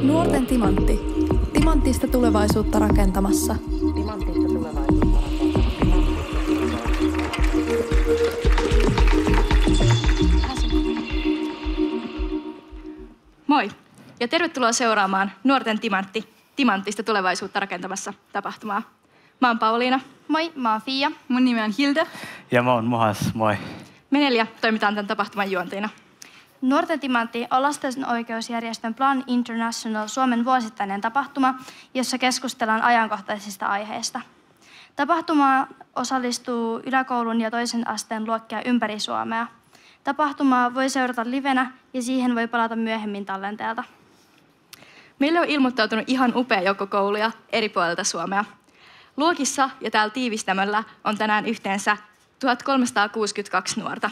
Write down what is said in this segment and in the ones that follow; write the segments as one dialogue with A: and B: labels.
A: Nuorten timantti. Timanttista tulevaisuutta rakentamassa.
B: Moi ja tervetuloa seuraamaan Nuorten timanttista tulevaisuutta rakentamassa tapahtumaa. Mä oon Pauliina.
C: Moi, mä oon Fia.
D: Mun nimi on Hilda.
E: Ja mä oon Muhas, moi.
B: Me 4 toimitaan tämän tapahtuman juonteina.
C: Nuorten timantti on lasten oikeusjärjestön Plan International Suomen vuosittainen tapahtuma, jossa keskustellaan ajankohtaisista aiheista. Tapahtumaan osallistuu yläkoulun ja toisen asteen luokkia ympäri Suomea. Tapahtumaa voi seurata livenä ja siihen voi palata myöhemmin tallenteelta.
B: Meille on ilmoittautunut ihan upea joukko kouluja eri puolilta Suomea. Luokissa ja täällä tiivistämöllä on tänään yhteensä 1362 nuorta.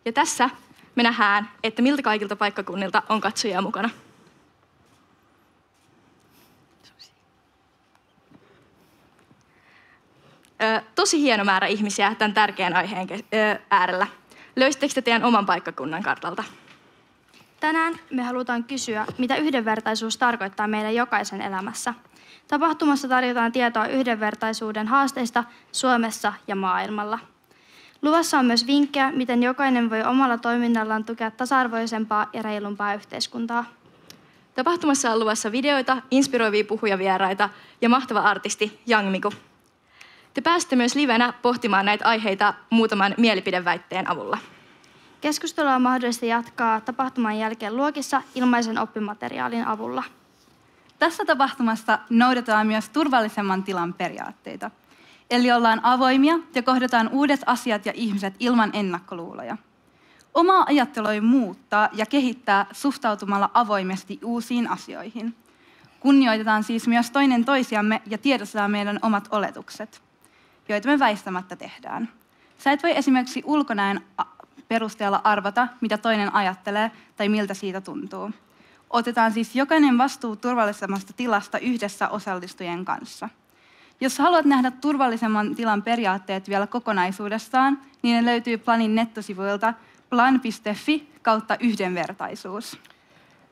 B: Ja tässä me nähdään, että miltä kaikilta paikkakunnilta on katsojia mukana. Tosi hieno määrä ihmisiä tämän tärkeän aiheen äärellä. Löysittekö te teidän oman paikkakunnan kartalta?
C: Tänään me halutaan kysyä, mitä yhdenvertaisuus tarkoittaa meidän jokaisen elämässä. Tapahtumassa tarjotaan tietoa yhdenvertaisuuden haasteista Suomessa ja maailmalla. Luvassa on myös vinkkejä, miten jokainen voi omalla toiminnallaan tukea tasa-arvoisempaa ja reilumpaa yhteiskuntaa.
B: Tapahtumassa on luvassa videoita, inspiroivia puhujavieraita ja mahtava artisti Young Miku. Te pääsette myös livenä pohtimaan näitä aiheita muutaman mielipideväitteen avulla.
C: Keskustelua on mahdollista jatkaa tapahtuman jälkeen luokissa ilmaisen oppimateriaalin avulla.
D: Tässä tapahtumassa noudatetaan myös turvallisemman tilan periaatteita. Eli ollaan avoimia ja kohdataan uudet asiat ja ihmiset ilman ennakkoluuloja. Omaa ajattelua muuttaa ja kehittää suhtautumalla avoimesti uusiin asioihin. Kunnioitetaan siis myös toinen toisiamme ja tiedostetaan meidän omat oletukset, joita me väistämättä tehdään. Sä et voi esimerkiksi ulkonäön perusteella arvata, mitä toinen ajattelee tai miltä siitä tuntuu. Otetaan siis jokainen vastuu turvallisemmasta tilasta yhdessä osallistujien kanssa. Jos haluat nähdä turvallisemman tilan periaatteet vielä kokonaisuudessaan, niin ne löytyy Planin nettosivuilta plan.fi/yhdenvertaisuus.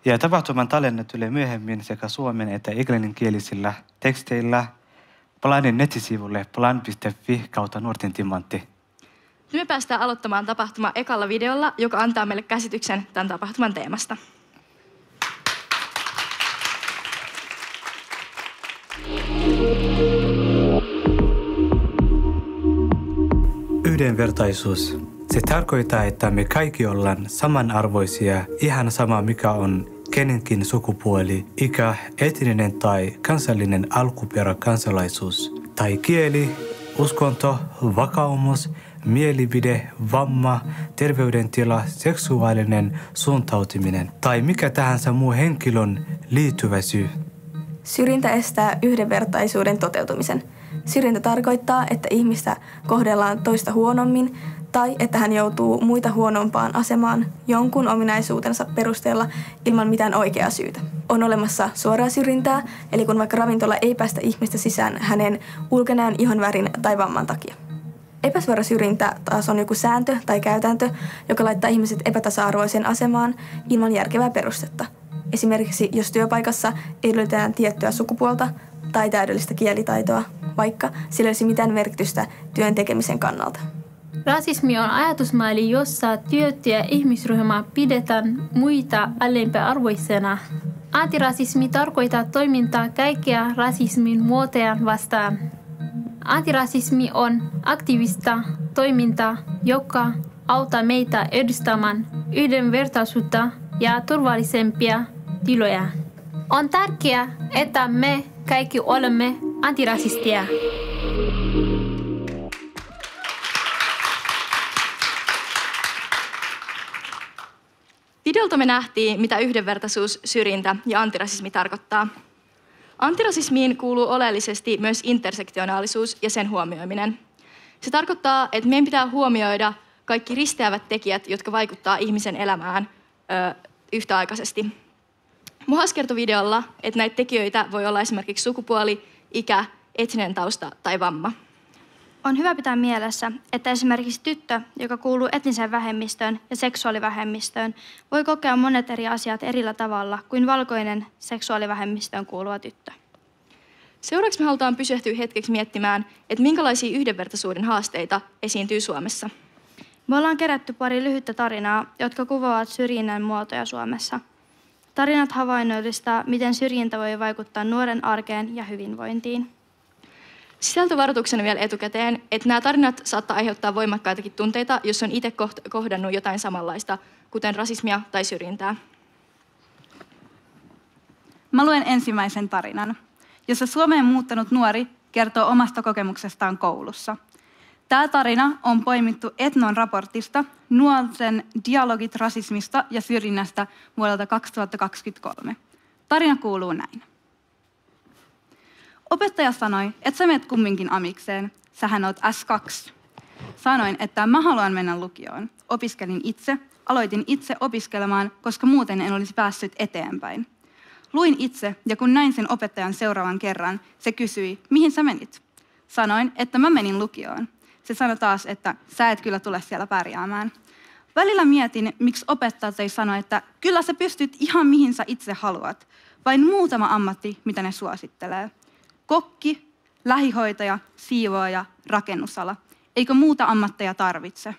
E: Ja tapahtuman tallenne tulee myöhemmin sekä suomen että englanninkielisillä teksteillä Planin nettisivulle plan.fi/nuorten timantti.
B: Nyt me päästään aloittamaan tapahtuma ekalla videolla, joka antaa meille käsityksen tämän tapahtuman teemasta.
E: Yhdenvertaisuus. Se tarkoittaa, että me kaikki ollaan samanarvoisia, ihan sama mikä on kenenkin sukupuoli, ikä, etninen tai kansallinen alkuperä, kansalaisuus tai kieli, uskonto, vakaumus, mielipide, vamma, terveydentila, seksuaalinen suuntautuminen tai mikä tahansa muu henkilön liittyvä syy.
F: Syrjintä estää yhdenvertaisuuden toteutumisen. Syrjintä tarkoittaa, että ihmistä kohdellaan toista huonommin tai että hän joutuu muita huonompaan asemaan jonkun ominaisuutensa perusteella ilman mitään oikeaa syytä. On olemassa suoraa syrjintää, eli kun vaikka ravintola ei päästä ihmistä sisään hänen ulkonäön, ihonvärin tai vamman takia. Epäsuora syrjintä taas on joku sääntö tai käytäntö, joka laittaa ihmiset epätasa-arvoiseen asemaan ilman järkevää perustetta. Esimerkiksi jos työpaikassa edellytetään tiettyä sukupuolta tai täydellistä kielitaitoa, vaikka sillä ei olisi mitään merkitystä työn tekemisen kannalta.
G: Rasismi on ajatusmalli, jossa tiettyjä ihmisryhmää pidetään muita alempiarvoisena. Antirasismi tarkoittaa toimintaa kaikkia rasismin muotoja vastaan. Antirasismi on aktiivista toimintaa, joka auttaa meitä edistämään yhdenvertaisuutta ja turvallisempia tiloja. On tärkeää, että me kaikki olemme antirasisteja.
B: Videolta me nähtiin, mitä yhdenvertaisuus, syrjintä ja antirasismi tarkoittaa. Antirasismiin kuuluu oleellisesti myös intersektionaalisuus ja sen huomioiminen. Se tarkoittaa, että meidän pitää huomioida kaikki risteävät tekijät, jotka vaikuttaa ihmisen elämään yhtäaikaisesti. Muhas kertoi videolla, että näitä tekijöitä voi olla esimerkiksi sukupuoli, ikä, etninen tausta tai vamma.
C: On hyvä pitää mielessä, että esimerkiksi tyttö, joka kuuluu etniseen vähemmistöön ja seksuaalivähemmistöön, voi kokea monet eri asiat erillä tavalla kuin valkoinen seksuaalivähemmistöön kuuluva tyttö.
B: Seuraavaksi me halutaan pysähtyä hetkeksi miettimään, että minkälaisia yhdenvertaisuuden haasteita esiintyy Suomessa.
C: Me ollaan kerätty pari lyhyttä tarinaa, jotka kuvaavat syrjinnän muotoja Suomessa. Tarinat havainnollistaa, miten syrjintä voi vaikuttaa nuoren arkeen ja hyvinvointiin.
B: Sisältövaroituksena vielä etukäteen, että nämä tarinat saattaa aiheuttaa voimakkaitakin tunteita, jos on itse kohdannut jotain samanlaista, kuten rasismia tai syrjintää.
D: Mä luen ensimmäisen tarinan, jossa Suomeen muuttanut nuori kertoo omasta kokemuksestaan koulussa. Tämä tarina on poimittu Etnon raportista Nuorten dialogit rasismista ja syrjinnästä vuodelta 2023. Tarina kuuluu näin. Opettaja sanoi, että sä menet kumminkin amikseen. Sähän oot S2. Sanoin, että mä haluan mennä lukioon. Opiskelin itse. Aloitin itse opiskelemaan, koska muuten en olisi päässyt eteenpäin. Luin itse ja kun näin sen opettajan seuraavan kerran, se kysyi, mihin sä menit? Sanoin, että mä menin lukioon. Se sanoi taas, että sä et kyllä tule siellä pärjäämään. Välillä mietin, miksi opettajat ei sano, että kyllä sä pystyt ihan mihin sä itse haluat. Vain muutama ammatti, mitä ne suosittelee. Kokki, lähihoitaja, siivooja, rakennusala. Eikö muuta ammatteja tarvitse?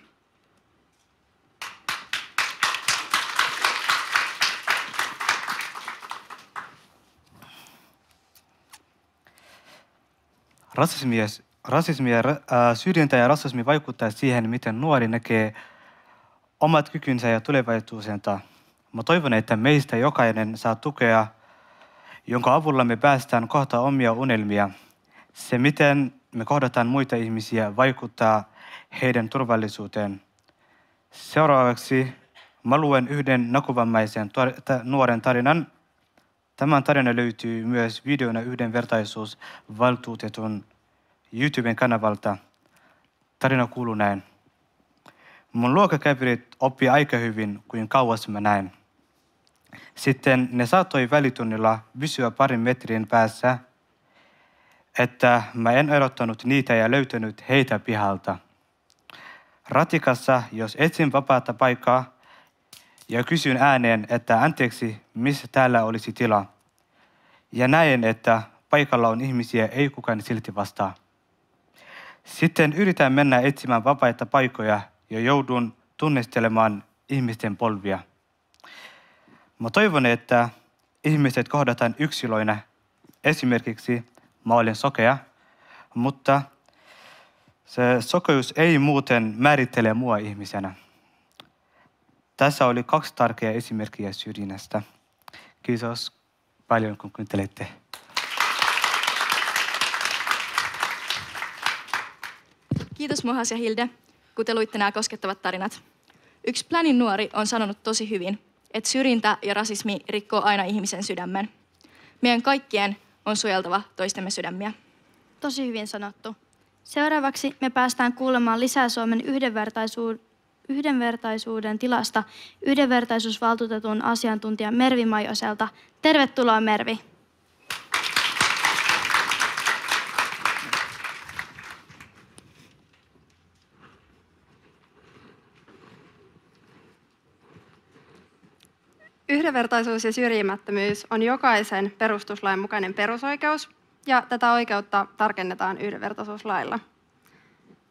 E: Syrjintä ja rasismi vaikuttaa siihen, miten nuori näkee omat kykynsä ja tulevaisuutensa. Mä toivon, että meistä jokainen saa tukea, jonka avulla me päästään kohta omia unelmia. Se, miten me kohdataan muita ihmisiä, vaikuttaa heidän turvallisuuteen. Seuraavaksi mä luen yhden näkövammaisen nuoren tarinan. Tämän tarina löytyy myös videona yhdenvertaisuusvaltuutetun YouTuben kanavalta. Tarina kuuluu näin. Mun luokkakäverit oppi aika hyvin, kuin kauas mä näin. Sitten ne saattoi välitunnilla pysyä parin metrin päässä, että mä en erottanut niitä ja löytänyt heitä pihalta. Ratikassa, jos etsin vapaata paikkaa ja kysyn ääneen, että anteeksi, missä täällä olisi tila. Ja näen, että paikalla on ihmisiä, ei kukaan silti vastaa. Sitten yritän mennä etsimään vapaita paikkoja ja joudun tunnistelemaan ihmisten polvia. Mä toivon, että ihmiset kohdataan yksilöinä. Esimerkiksi mä olen sokea, mutta se sokeus ei muuten määrittele mua ihmisenä. Tässä oli 2 tärkeää esimerkkiä syrjinnästä. Kiitos paljon, kun kuuntelette.
B: Kiitos Mohas ja Hilde, kun te luitte nämä koskettavat tarinat. Yksi Planin nuori on sanonut tosi hyvin, että syrjintä ja rasismi rikkoo aina ihmisen sydämen. Meidän kaikkien on suojeltava toistemme sydämiä.
C: Tosi hyvin sanottu. Seuraavaksi me päästään kuulemaan lisää Suomen yhdenvertaisuuden tilasta yhdenvertaisuusvaltuutetun asiantuntija Mervi Maijoselta. Tervetuloa Mervi.
H: Yhdenvertaisuus ja syrjimättömyys on jokaisen perustuslain mukainen perusoikeus, ja tätä oikeutta tarkennetaan yhdenvertaisuuslailla.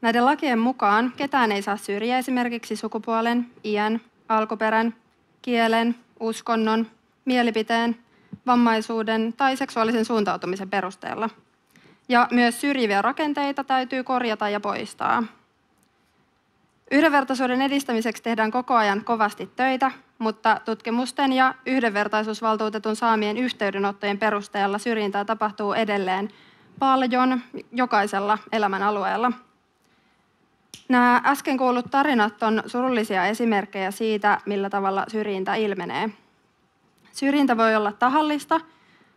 H: Näiden lakien mukaan ketään ei saa syrjiä esimerkiksi sukupuolen, iän, alkuperän, kielen, uskonnon, mielipiteen, vammaisuuden tai seksuaalisen suuntautumisen perusteella. Ja myös syrjiviä rakenteita täytyy korjata ja poistaa. Yhdenvertaisuuden edistämiseksi tehdään koko ajan kovasti töitä, mutta tutkimusten ja yhdenvertaisuusvaltuutetun saamien yhteydenottojen perusteella syrjintää tapahtuu edelleen paljon jokaisella elämänalueella. Nämä äsken kuullut tarinat on surullisia esimerkkejä siitä, millä tavalla syrjintä ilmenee. Syrjintä voi olla tahallista,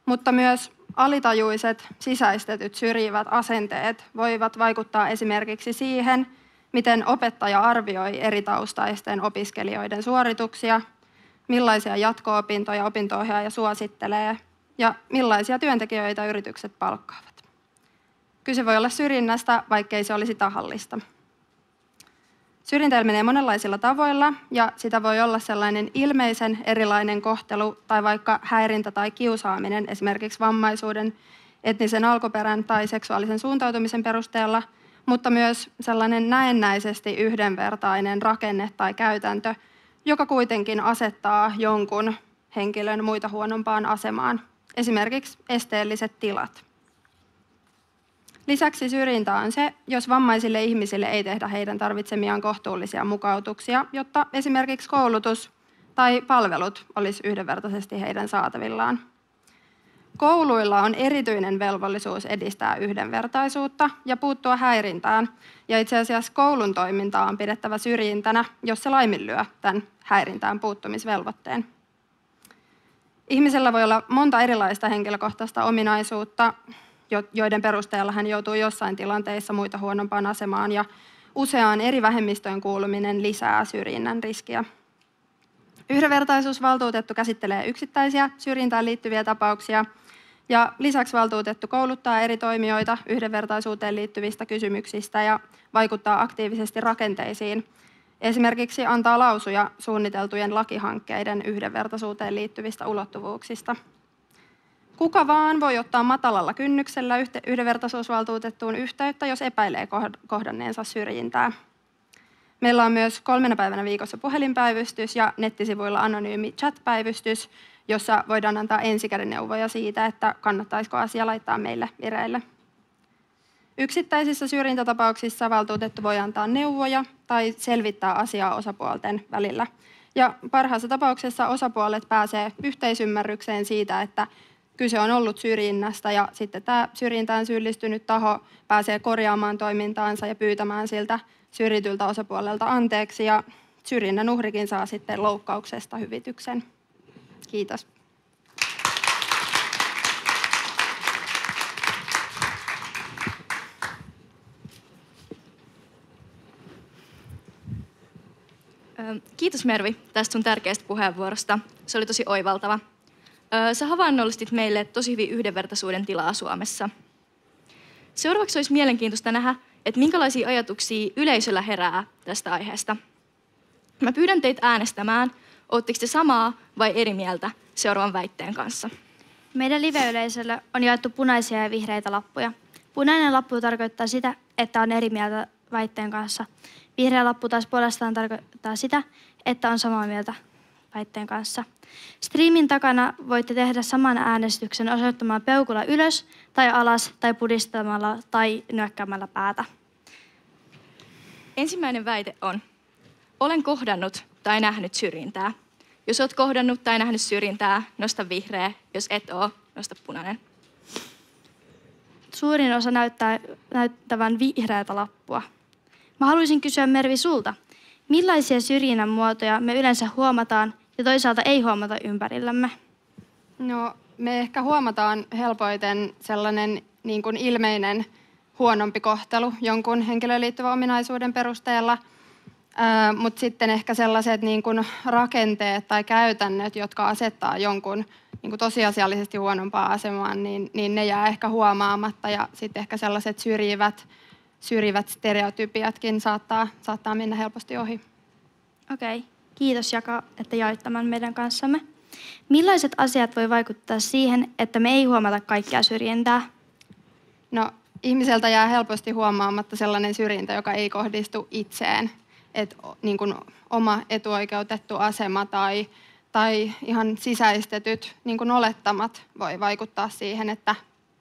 H: mutta myös alitajuiset, sisäistetyt syrjivät asenteet voivat vaikuttaa esimerkiksi siihen, miten opettaja arvioi eri taustaisten opiskelijoiden suorituksia, millaisia jatko-opintoja opinto-ohjaaja suosittelee ja millaisia työntekijöitä yritykset palkkaavat. kyse voi olla syrjinnästä, vaikkei se olisi tahallista. Syrjintä ilmenee monenlaisilla tavoilla ja sitä voi olla sellainen ilmeisen erilainen kohtelu tai vaikka häirintä tai kiusaaminen esimerkiksi vammaisuuden, etnisen alkuperän tai seksuaalisen suuntautumisen perusteella, mutta myös sellainen näennäisesti yhdenvertainen rakenne tai käytäntö, joka kuitenkin asettaa jonkun henkilön muita huonompaan asemaan, esimerkiksi esteelliset tilat. Lisäksi syrjintä on se, jos vammaisille ihmisille ei tehdä heidän tarvitsemiaan kohtuullisia mukautuksia, jotta esimerkiksi koulutus tai palvelut olisi yhdenvertaisesti heidän saatavillaan. Kouluilla on erityinen velvollisuus edistää yhdenvertaisuutta ja puuttua häirintään, ja itse asiassa koulun toimintaa on pidettävä syrjintänä, jos se laiminlyö tämän häirintään puuttumisvelvoitteen. Ihmisellä voi olla monta erilaista henkilökohtaista ominaisuutta, joiden perusteella hän joutuu jossain tilanteissa muita huonompaan asemaan, ja useaan eri vähemmistöön kuuluminen lisää syrjinnän riskiä. Yhdenvertaisuusvaltuutettu käsittelee yksittäisiä syrjintään liittyviä tapauksia, ja lisäksi valtuutettu kouluttaa eri toimijoita yhdenvertaisuuteen liittyvistä kysymyksistä ja vaikuttaa aktiivisesti rakenteisiin. Esimerkiksi antaa lausuja suunniteltujen lakihankkeiden yhdenvertaisuuteen liittyvistä ulottuvuuksista. Kuka vaan voi ottaa matalalla kynnyksellä yhdenvertaisuusvaltuutettuun yhteyttä, jos epäilee kohdanneensa syrjintää. Meillä on myös 3 päivänä viikossa puhelinpäivystys ja nettisivuilla anonyymi chat-päivystys, jossa voidaan antaa ensikäden neuvoja siitä, että kannattaisiko asia laittaa meille vireille. Yksittäisissä syrjintätapauksissa valtuutettu voi antaa neuvoja tai selvittää asiaa osapuolten välillä. Ja parhaassa tapauksessa osapuolet pääsee yhteisymmärrykseen siitä, että kyse on ollut syrjinnästä ja sitten tämä syrjintään syyllistynyt taho pääsee korjaamaan toimintaansa ja pyytämään siltä syrjityltä osapuolelta anteeksi ja syrjinnän uhrikin saa sitten loukkauksesta hyvityksen. Kiitos.
B: Kiitos Mervi tästä sun tärkeästä puheenvuorosta. Se oli tosi oivaltava. Sä havainnollistit meille tosi hyvin yhdenvertaisuuden tilaa Suomessa. Seuraavaksi olisi mielenkiintoista nähdä, että minkälaisia ajatuksia yleisöllä herää tästä aiheesta. Mä pyydän teitä äänestämään, ootteko te samaa vai eri mieltä seuraavan väitteen kanssa.
C: Meidän live-yleisölle on jaettu punaisia ja vihreitä lappuja. Punainen lappu tarkoittaa sitä, että on eri mieltä väitteen kanssa. Vihreä lappu taas puolestaan tarkoittaa sitä, että on samaa mieltä väitteen kanssa. Striimin takana voitte tehdä saman äänestyksen osoittamalla peukulla ylös tai alas tai pudistamalla tai nyökkäämällä päätä.
B: Ensimmäinen väite on, olen kohdannut tai nähnyt syrjintää. Jos olet kohdannut tai nähnyt syrjintää, nosta vihreä. Jos et ole, nosta punainen.
C: Suurin osa näyttävän vihreätä lappua. Mä haluaisin kysyä Mervi sulta, millaisia syrjinnän muotoja me yleensä huomataan ja toisaalta ei huomata ympärillämme?
H: No, me ehkä huomataan helpoiten sellainen niin kuin ilmeinen huonompi kohtelu jonkun henkilöön liittyvän ominaisuuden perusteella, mutta sitten ehkä sellaiset niin kuin rakenteet tai käytännöt, jotka asettaa jonkun niin kuin tosiasiallisesti huonompaan asemaan, niin ne jää ehkä huomaamatta ja sitten ehkä sellaiset syrjivät stereotypiatkin saattaa mennä helposti ohi.
C: Okei. Kiitos Jaka, että jaoit tämän meidän kanssamme. Millaiset asiat voi vaikuttaa siihen, että me ei huomata kaikkea syrjintää?
H: No, ihmiseltä jää helposti huomaamatta sellainen syrjintä, joka ei kohdistu itseen. Että niin kuin oma etuoikeutettu asema tai ihan sisäistetyt niin kuin olettamat voi vaikuttaa siihen, että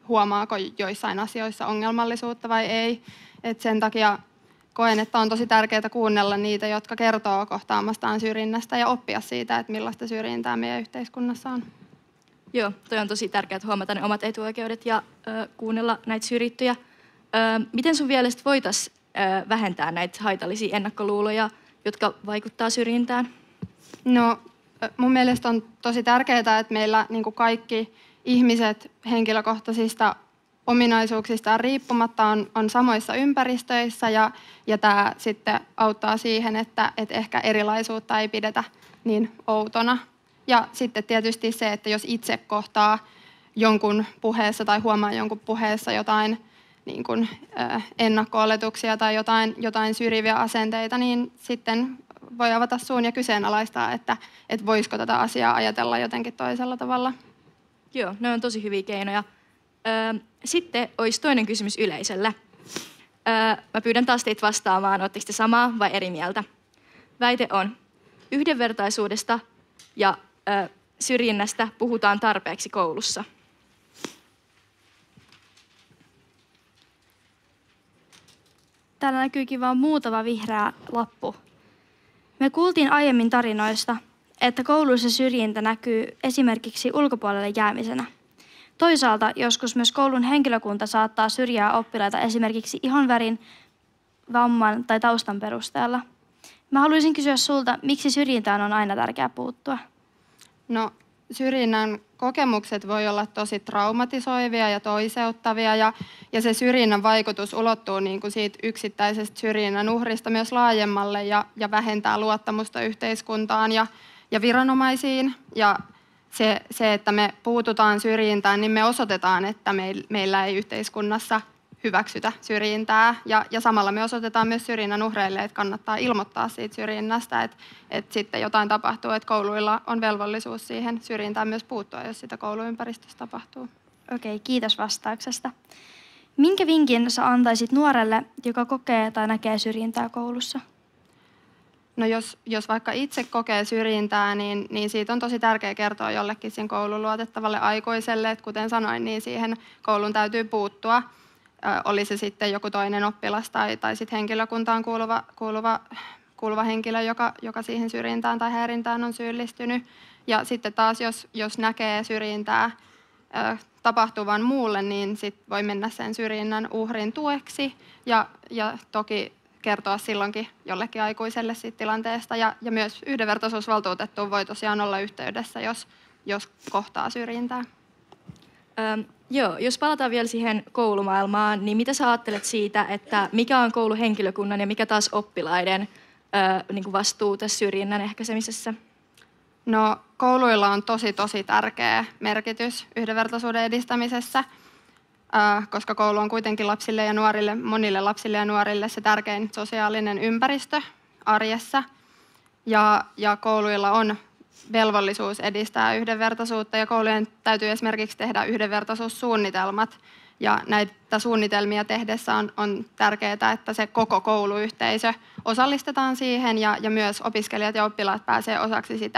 H: huomaako joissain asioissa ongelmallisuutta vai ei. Et sen takia koen, että on tosi tärkeää kuunnella niitä, jotka kertoo kohtaamastaan syrjinnästä ja oppia siitä, että millaista syrjintää meidän yhteiskunnassa on.
B: Joo, toi on tosi tärkeää huomata ne omat etuoikeudet ja kuunnella näitä syrjittyjä. Miten sun mielestä voitaisiin vähentää näitä haitallisia ennakkoluuloja, jotka vaikuttaa syrjintään?
H: No, mun mielestä on tosi tärkeää, että meillä niin kuin kaikki ihmiset henkilökohtaisista ominaisuuksistaan riippumatta on samoissa ympäristöissä ja tämä sitten auttaa siihen, että ehkä erilaisuutta ei pidetä niin outona. Ja sitten tietysti se, että jos itse kohtaa jonkun puheessa tai huomaa jonkun puheessa jotain niin kuin, ennakko-oletuksia tai jotain syrjiviä asenteita, niin sitten voi avata suun ja kyseenalaistaa, että voisiko tätä asiaa ajatella jotenkin toisella tavalla.
B: Joo, ne on tosi hyviä keinoja. Sitten olisi toinen kysymys yleisölle. Mä pyydän taas teitä vastaamaan, ootteko te samaa vai eri mieltä? Väite on, yhdenvertaisuudesta ja syrjinnästä puhutaan tarpeeksi koulussa.
C: Täällä näkyykin vaan muutama vihreä lappu. Me kuultiin aiemmin tarinoista, että kouluissa syrjintä näkyy esimerkiksi ulkopuolelle jäämisenä. Toisaalta joskus myös koulun henkilökunta saattaa syrjää oppilaita esimerkiksi ihonvärin, vamman tai taustan perusteella. Mä haluaisin kysyä sulta, miksi syrjintään on aina tärkeää puuttua?
H: No, syrjinnän kokemukset voi olla tosi traumatisoivia ja toiseuttavia ja se syrjinnän vaikutus ulottuu niin kuin siitä yksittäisestä syrjinnän uhrista myös laajemmalle ja vähentää luottamusta yhteiskuntaan ja viranomaisiin. Ja se, että me puututaan syrjintään, niin me osoitetaan, että meillä ei yhteiskunnassa hyväksytä syrjintää ja samalla me osoitetaan myös syrjinnän uhreille, että kannattaa ilmoittaa siitä syrjinnästä, että sitten jotain tapahtuu, että kouluilla on velvollisuus siihen syrjintään myös puuttua, jos sitä kouluympäristössä tapahtuu.
C: Okei, kiitos vastauksesta. Minkä vinkin sä antaisit nuorelle, joka kokee tai näkee syrjintää koulussa?
H: No jos vaikka itse kokee syrjintää, niin siitä on tosi tärkeää kertoa jollekin siinä koulun luotettavalle aikuiselle, että kuten sanoin, niin siihen koulun täytyy puuttua. Oli se sitten joku toinen oppilas tai sitten henkilökuntaan kuuluva henkilö, joka siihen syrjintään tai häirintään on syyllistynyt. Ja sitten taas, jos näkee syrjintää tapahtuvan muulle, niin sit voi mennä sen syrjinnän uhrin tueksi ja toki kertoa silloinkin jollekin aikuiselle siitä tilanteesta. Ja myös yhdenvertaisuusvaltuutettuun voi tosiaan olla yhteydessä, jos kohtaa syrjintää.
B: Joo, jos palataan vielä siihen koulumaailmaan, niin mitä sä ajattelet siitä, että mikä on kouluhenkilökunnan ja mikä taas oppilaiden niin kuin vastuu tässä syrjinnän ehkäisemisessä?
H: No, kouluilla on tosi tärkeä merkitys yhdenvertaisuuden edistämisessä, koska koulu on kuitenkin lapsille ja nuorille, monille lapsille ja nuorille se tärkein sosiaalinen ympäristö arjessa. Ja kouluilla on velvollisuus edistää yhdenvertaisuutta ja koulujen täytyy esimerkiksi tehdä yhdenvertaisuussuunnitelmat. Ja näitä suunnitelmia tehdessä on tärkeää, että se koko kouluyhteisö osallistetaan siihen ja myös opiskelijat ja oppilaat pääsee osaksi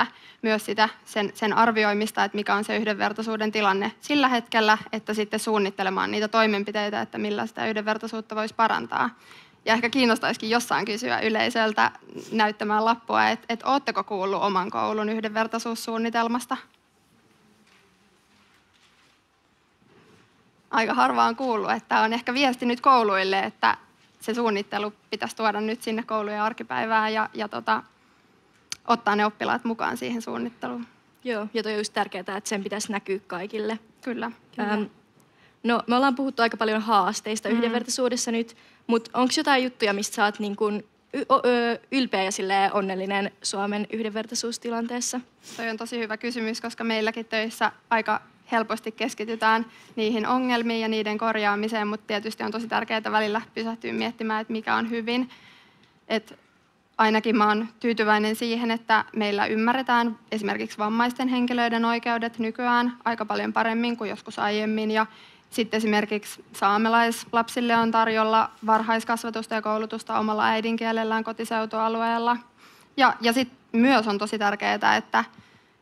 H: sen arvioimista, että mikä on se yhdenvertaisuuden tilanne sillä hetkellä, että sitten suunnittelemaan niitä toimenpiteitä, että millä sitä yhdenvertaisuutta voisi parantaa. Ja ehkä kiinnostaisikin jossain kysyä yleisöltä näyttämään lappua, että ootteko kuullut oman koulun yhdenvertaisuussuunnitelmasta? Aika harvaan kuullut, että on ehkä viesti nyt kouluille, että se suunnittelu pitäisi tuoda nyt sinne koulujen arkipäivään ja ottaa ne oppilaat mukaan siihen suunnitteluun.
B: Joo, ja toi on just tärkeää, että sen pitäisi näkyä kaikille.
H: Kyllä.
B: No, me ollaan puhuttu aika paljon haasteista yhdenvertaisuudessa nyt, mutta onko jotain juttuja, mistä sä oot niin kun ylpeä ja onnellinen Suomen yhdenvertaisuustilanteessa? Toi
H: on tosi hyvä kysymys, koska meilläkin töissä aika helposti keskitytään niihin ongelmiin ja niiden korjaamiseen, mutta tietysti on tosi tärkeää välillä pysähtyä miettimään, että mikä on hyvin. Ainakin mä oon tyytyväinen siihen, että meillä ymmärretään esimerkiksi vammaisten henkilöiden oikeudet nykyään aika paljon paremmin kuin joskus aiemmin. Ja sitten esimerkiksi saamelaislapsille on tarjolla varhaiskasvatusta ja koulutusta omalla äidinkielellään kotiseutualueella. Ja sitten myös on tosi tärkeää, että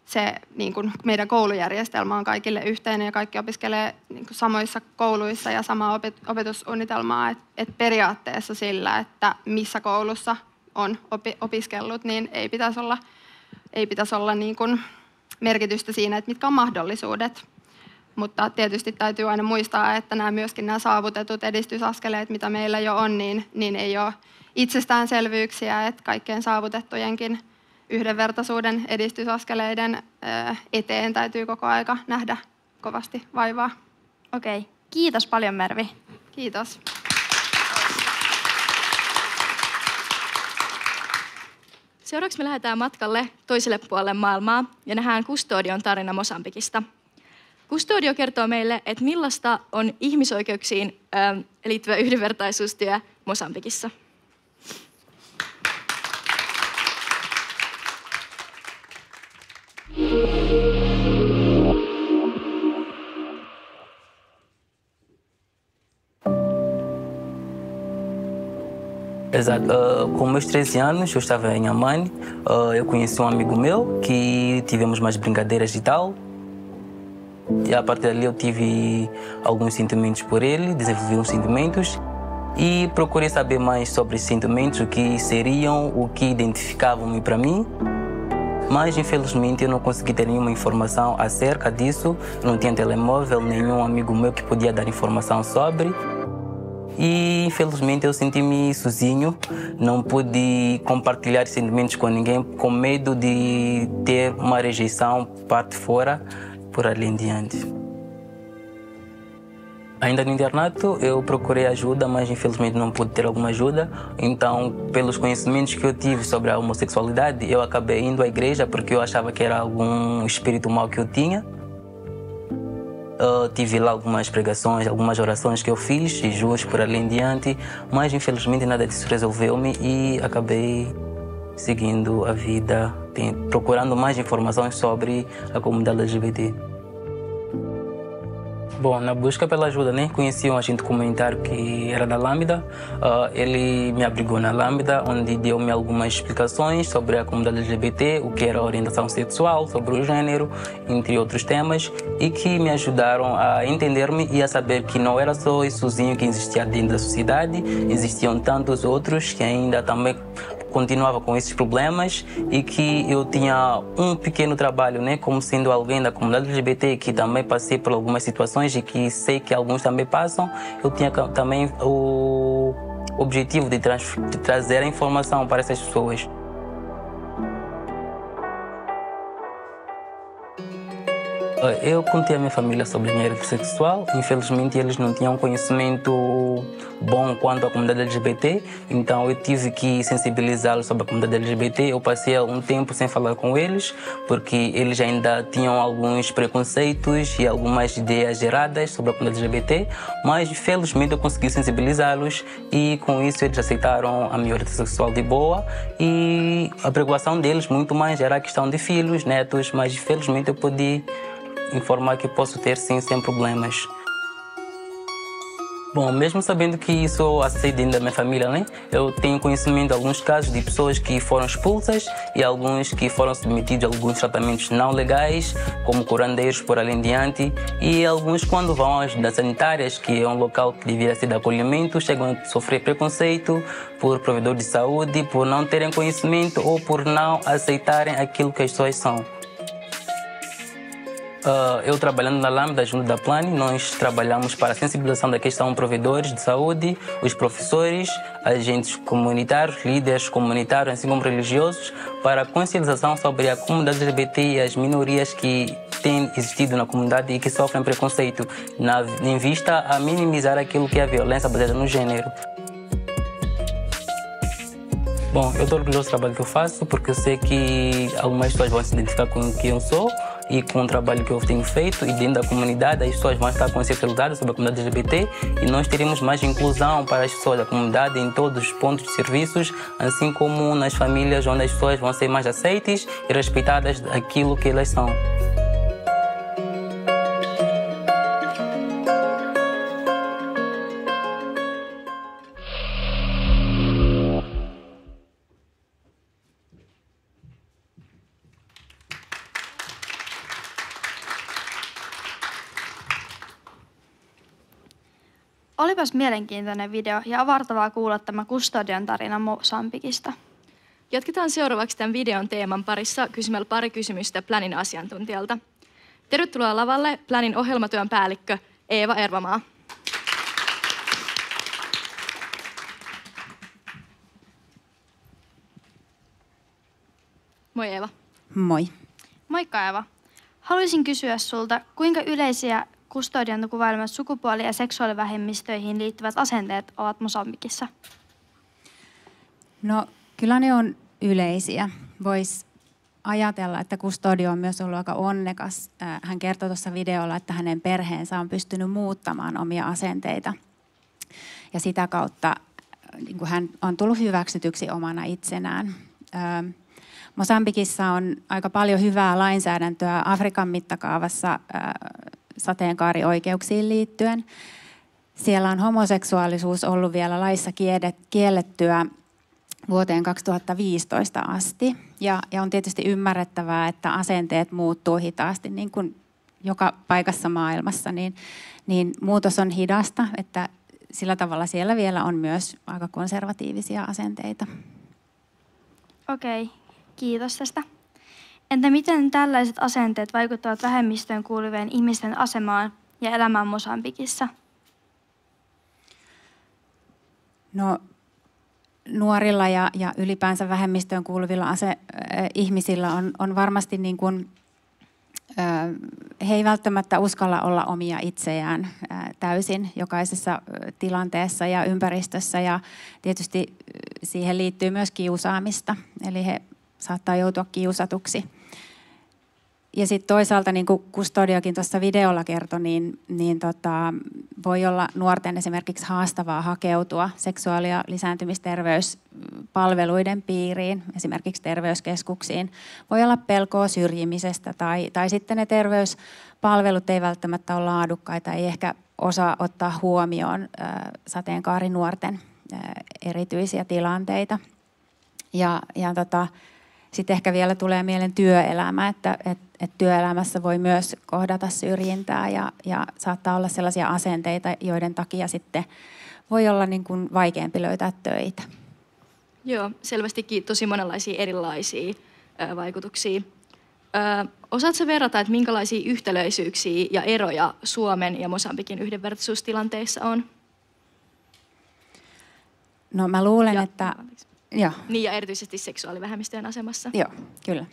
H: se niin kuin meidän koulujärjestelmä on kaikille yhteinen ja kaikki opiskelee niin kuin samoissa kouluissa ja samaa opetussuunnitelmaa. Et periaatteessa sillä, että missä koulussa on opiskellut, niin ei pitäisi olla niin kuin merkitystä siinä, että mitkä on mahdollisuudet. Mutta tietysti täytyy aina muistaa, että nämä saavutetut edistysaskeleet, mitä meillä jo on, niin ei ole itsestäänselvyyksiä, että kaikkien saavutettujenkin yhdenvertaisuuden edistysaskeleiden eteen täytyy koko aika nähdä kovasti vaivaa.
C: Okei, kiitos paljon Mervi.
H: Kiitos.
B: Seuraavaksi me lähdetään matkalle toiselle puolelle maailmaa ja nähdään Custodion tarina Mosambikista. Custodio kertoo meille, että millaista on ihmisoikeuksiin liittyvä yhdenvertaisuustyö Mosambikissa.
I: Exato. Com meus 13 anos, eu estava em Amani. Eu conheci um amigo meu que tivemos mais brincadeiras e tal. E a partir dali eu tive alguns sentimentos por ele, desenvolvi uns sentimentos e procurei saber mais sobre esses sentimentos, o que seriam, o que identificavam-me para mim. Mas, infelizmente, eu não consegui ter nenhuma informação acerca disso. Eu não tinha telemóvel, nenhum amigo meu que podia dar informação sobre. E, infelizmente, eu senti-me sozinho. Não pude compartilhar sentimentos com ninguém, com medo de ter uma rejeição parte fora, por ali em diante. Ainda no internato, eu procurei ajuda, mas infelizmente não pude ter alguma ajuda. Então, pelos conhecimentos que eu tive sobre a homossexualidade, eu acabei indo à igreja porque eu achava que era algum espírito mau que eu tinha. Tive lá algumas pregações, algumas orações que eu fiz, jejuns por ali em diante, mas infelizmente nada disso resolveu-me e acabei seguindo a vida, procurando mais informações sobre a comunidade LGBT. Bom, na busca pela ajuda, conheci um agente comunitário que era da Lambda. Ele me abrigou na Lambda, onde deu-me algumas explicações sobre a comunidade LGBT, o que era a orientação sexual, sobre o gênero, entre outros temas, e que me ajudaram a entender-me e a saber que não era só eu sozinho que existia dentro da sociedade, existiam tantos outros que ainda também continuava com esses problemas e que eu tinha um pequeno trabalho, como sendo alguém da comunidade LGBT que também passei por algumas situações e que sei que alguns também passam. Eu tinha também o objetivo de trazer a informação para essas pessoas. Eu contei à minha família sobre a minha orientação sexual. Infelizmente, eles não tinham conhecimento bom quanto à comunidade LGBT, então eu tive que sensibilizá-los sobre a comunidade LGBT. Eu passei algum tempo sem falar com eles, porque eles ainda tinham alguns preconceitos e algumas ideias geradas sobre a comunidade LGBT, mas felizmente eu consegui sensibilizá-los e com isso eles aceitaram a minha orientação sexual de boa e a preocupação deles muito mais era a questão de filhos, netos, mas felizmente eu pude informar que posso ter sim, sem problemas. Bom, mesmo sabendo que isso aceito dentro da minha família, eu tenho conhecimento de alguns casos de pessoas que foram expulsas e alguns que foram submetidos a alguns tratamentos não legais, como curandeiros por ali em diante, e alguns quando vão às unidades sanitárias, que é um local que deveria ser de acolhimento, chegam a sofrer preconceito por provedor de saúde, por não terem conhecimento ou por não aceitarem aquilo que as pessoas são. Eu trabalhando na Lambda, junto da Plani, nós trabalhamos para a sensibilização da questão provedores de saúde, os professores, agentes comunitários, líderes comunitários, assim como religiosos, para a conscientização sobre a comunidade LGBT e as minorias que têm existido na comunidade e que sofrem preconceito, em vista a minimizar aquilo que é a violência baseada no gênero. Bom, eu estou orgulhoso do trabalho que eu faço, porque eu sei que algumas pessoas vão se identificar com quem eu sou e com o trabalho que eu tenho feito, e dentro da comunidade as pessoas vão estar conscientizadas sobre a comunidade LGBT e nós teremos mais inclusão para as pessoas da comunidade em todos os pontos de serviços, assim como nas famílias onde as pessoas vão ser mais aceitas e respeitadas daquilo que elas são.
C: Olipas mielenkiintoinen video ja avartavaa kuulla tämä Custodian tarina Mosambikista.
B: Jatketaan seuraavaksi tämän videon teeman parissa kysymällä pari kysymystä Planin asiantuntijalta. Tervetuloa lavalle Planin ohjelmatyön päällikkö Eeva Ervamaa. Moi Eeva.
J: Moi.
C: Moikka Eeva. Haluaisin kysyä sulta, kuinka yleisiä Custodian kuvailemat sukupuoli- ja seksuaalivähemmistöihin liittyvät asenteet ovat Mosambikissa?
J: No kyllä ne on yleisiä. Voisi ajatella, että Custodio on myös ollut aika onnekas. Hän kertoi tuossa videolla, että hänen perheensä on pystynyt muuttamaan omia asenteita. Ja sitä kautta niin kuin hän on tullut hyväksytyksi omana itsenään. Mosambikissa on aika paljon hyvää lainsäädäntöä Afrikan mittakaavassa sateenkaarioikeuksiin liittyen. Siellä on homoseksuaalisuus ollut vielä laissa kiellettyä vuoteen 2015 asti. Ja on tietysti ymmärrettävää, että asenteet muuttuu hitaasti, niin kuin joka paikassa maailmassa. Niin muutos on hidasta, että sillä tavalla siellä vielä on myös aika konservatiivisia asenteita.
C: Okei, kiitos tästä. Entä miten tällaiset asenteet vaikuttavat vähemmistöön kuuluvien ihmisten asemaan ja elämään Mosambikissa?
J: No, nuorilla ja ylipäänsä vähemmistöön kuuluvilla ihmisillä on varmasti niin kuin, he ei välttämättä uskalla olla omia itseään täysin jokaisessa tilanteessa ja ympäristössä, ja tietysti siihen liittyy myös kiusaamista, eli he saattaa joutua kiusatuksi. Ja sitten toisaalta, niin kuin Custodiokin tuossa videolla kertoi, niin voi olla nuorten esimerkiksi haastavaa hakeutua seksuaali- ja lisääntymisterveyspalveluiden piiriin, esimerkiksi terveyskeskuksiin. Voi olla pelkoa syrjimisestä tai sitten ne terveyspalvelut ei välttämättä ole laadukkaita, ei ehkä osaa ottaa huomioon sateenkaarinuorten erityisiä tilanteita. Sitten ehkä vielä tulee mieleen työelämä, että työelämässä voi myös kohdata syrjintää ja saattaa olla sellaisia asenteita, joiden takia sitten voi olla niin kuin vaikeampi löytää töitä.
B: Joo, selvästikin tosi monenlaisia erilaisia vaikutuksia. Osaatko verrata, että minkälaisia yhtäläisyyksiä ja eroja Suomen ja Mosambikin yhdenvertaisuustilanteissa on?
J: No mä luulen, että... Joo.
B: Niin, ja erityisesti seksuaalivähemmistöjen asemassa.
J: Joo, kyllä.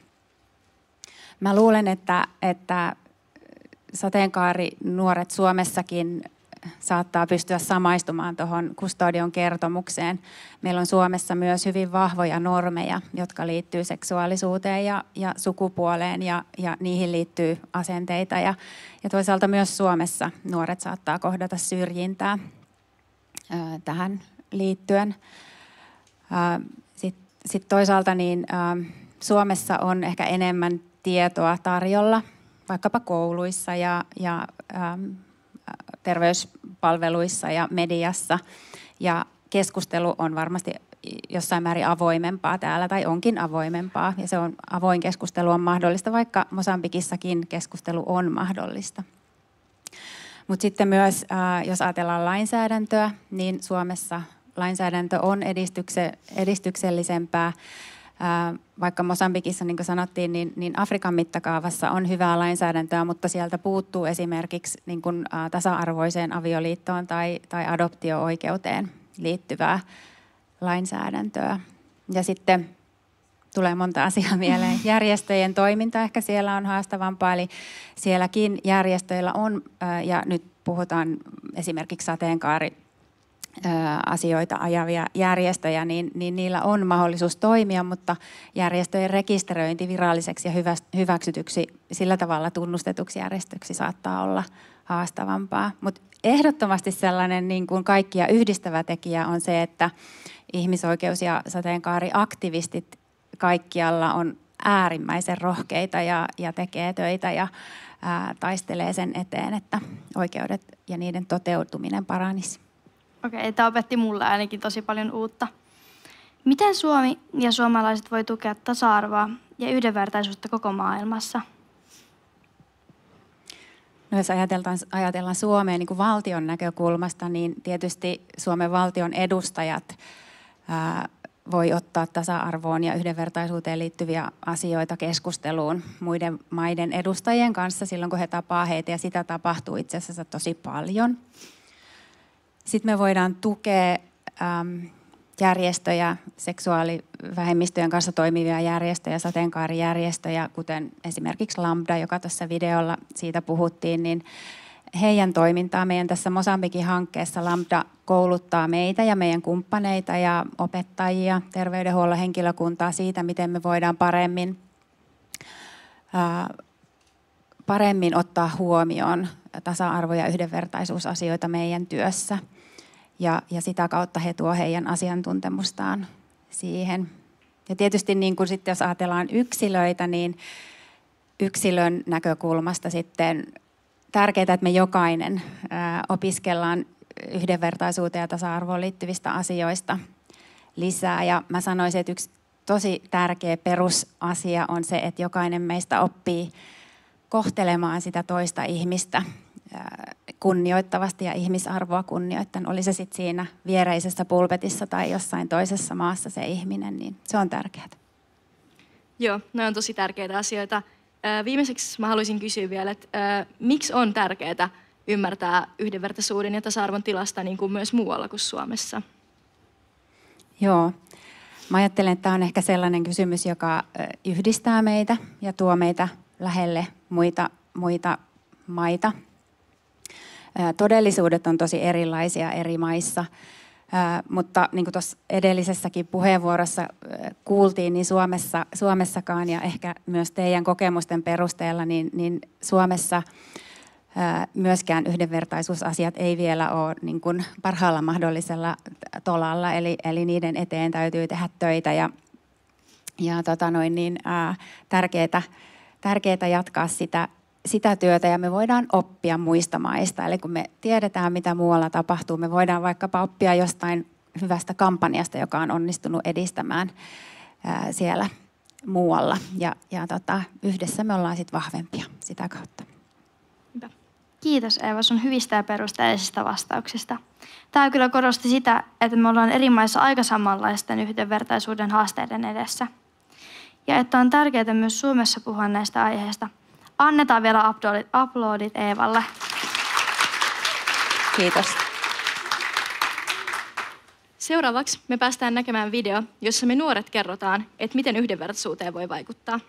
J: Mä luulen, että sateenkaarinuoret Suomessakin saattaa pystyä samaistumaan tuohon Custodion kertomukseen. Meillä on Suomessa myös hyvin vahvoja normeja, jotka liittyy seksuaalisuuteen ja sukupuoleen, ja niihin liittyy asenteita. Ja toisaalta myös Suomessa nuoret saattaa kohdata syrjintää tähän liittyen. Sitten toisaalta niin Suomessa on ehkä enemmän tietoa tarjolla vaikkapa kouluissa ja terveyspalveluissa ja mediassa. Ja keskustelu on varmasti jossain määrin avoimempaa täällä, tai onkin avoimempaa. Ja se avoin keskustelu on mahdollista, vaikka Mosambikissakin keskustelu on mahdollista. Mutta sitten myös, jos ajatellaan lainsäädäntöä, niin Suomessa lainsäädäntö on edistyksellisempää. Vaikka Mosambikissa, niin kuin sanottiin, niin Afrikan mittakaavassa on hyvää lainsäädäntöä, mutta sieltä puuttuu esimerkiksi niin kuin tasa-arvoiseen avioliittoon tai adoptio-oikeuteen liittyvää lainsäädäntöä. Ja sitten tulee monta asiaa mieleen. Järjestöjen toiminta ehkä siellä on haastavampaa, eli sielläkin järjestöillä on, ja nyt puhutaan esimerkiksi sateenkaariasioita ajavia järjestöjä, niin niillä on mahdollisuus toimia, mutta järjestöjen rekisteröinti viralliseksi ja hyväksytyksi sillä tavalla tunnustetuksi järjestöksi saattaa olla haastavampaa. Mutta ehdottomasti sellainen niin kuin kaikkia yhdistävä tekijä on se, että ihmisoikeus- ja sateenkaariaktivistit kaikkialla on äärimmäisen rohkeita ja tekee töitä ja taistelee sen eteen, että oikeudet ja niiden toteutuminen paranisi.
C: Okei, tämä opetti mulle ainakin tosi paljon uutta. Miten Suomi ja suomalaiset voi tukea tasa-arvoa ja yhdenvertaisuutta koko maailmassa?
J: No jos ajatellaan Suomea niin kuin valtion näkökulmasta, niin tietysti Suomen valtion edustajat voi ottaa tasa-arvoon ja yhdenvertaisuuteen liittyviä asioita keskusteluun muiden maiden edustajien kanssa silloin, kun he tapaa heitä, ja sitä tapahtuu itse asiassa tosi paljon. Sitten me voidaan tukea järjestöjä, seksuaalivähemmistöjen kanssa toimivia järjestöjä, sateenkaarijärjestöjä, kuten esimerkiksi Lambda, joka tuossa videolla siitä puhuttiin, niin heidän toimintaa meidän tässä Mosambikin hankkeessa Lambda kouluttaa meitä ja meidän kumppaneita ja opettajia, terveydenhuollon henkilökuntaa siitä, miten me voidaan paremmin paremmin ottaa huomioon tasa-arvo- ja yhdenvertaisuusasioita meidän työssä. Ja sitä kautta he tuovat heidän asiantuntemustaan siihen. Ja tietysti niin kun sitten, jos ajatellaan yksilöitä, niin yksilön näkökulmasta sitten tärkeää, että me jokainen opiskellaan yhdenvertaisuuteen ja tasa-arvoon liittyvistä asioista lisää. Ja mä sanoisin, että yksi tosi tärkeä perusasia on se, että jokainen meistä oppii kohtelemaan sitä toista ihmistä kunnioittavasti ja ihmisarvoa kunnioittain. Oli se sitten siinä viereisessä pulpetissa tai jossain toisessa maassa se ihminen, niin se on tärkeää.
B: Joo, ne on tosi tärkeitä asioita. Viimeiseksi mä haluaisin kysyä vielä, että miksi on tärkeää ymmärtää yhdenvertaisuuden ja tasa-arvon tilasta niin kuin myös muualla kuin Suomessa?
J: Joo, mä ajattelen, että tämä on ehkä sellainen kysymys, joka yhdistää meitä ja tuo meitä lähelle muita maita. Todellisuudet on tosi erilaisia eri maissa, mutta niin kuin tuossa edellisessäkin puheenvuorossa kuultiin, niin Suomessakaan ja ehkä myös teidän kokemusten perusteella, niin Suomessa myöskään yhdenvertaisuusasiat ei vielä ole niin kuin parhaalla mahdollisella tolalla, eli niiden eteen täytyy tehdä töitä ja tärkeää jatkaa sitä työtä ja me voidaan oppia muista maista. Eli kun me tiedetään, mitä muualla tapahtuu, me voidaan vaikkapa oppia jostain hyvästä kampanjasta, joka on onnistunut edistämään siellä muualla. Ja yhdessä me ollaan sitten vahvempia sitä kautta.
C: Kiitos Eeva sun hyvistä ja perusteellisista vastauksista. Tämä kyllä korosti sitä, että me ollaan eri maissa aika samanlaisten yhdenvertaisuuden haasteiden edessä. Ja että on tärkeää myös Suomessa puhua näistä aiheista. Annetaan vielä aplodit Eevalle.
J: Kiitos.
B: Seuraavaksi me päästään näkemään video, jossa me nuoret kerrotaan, että miten yhdenvertaisuuteen voi vaikuttaa.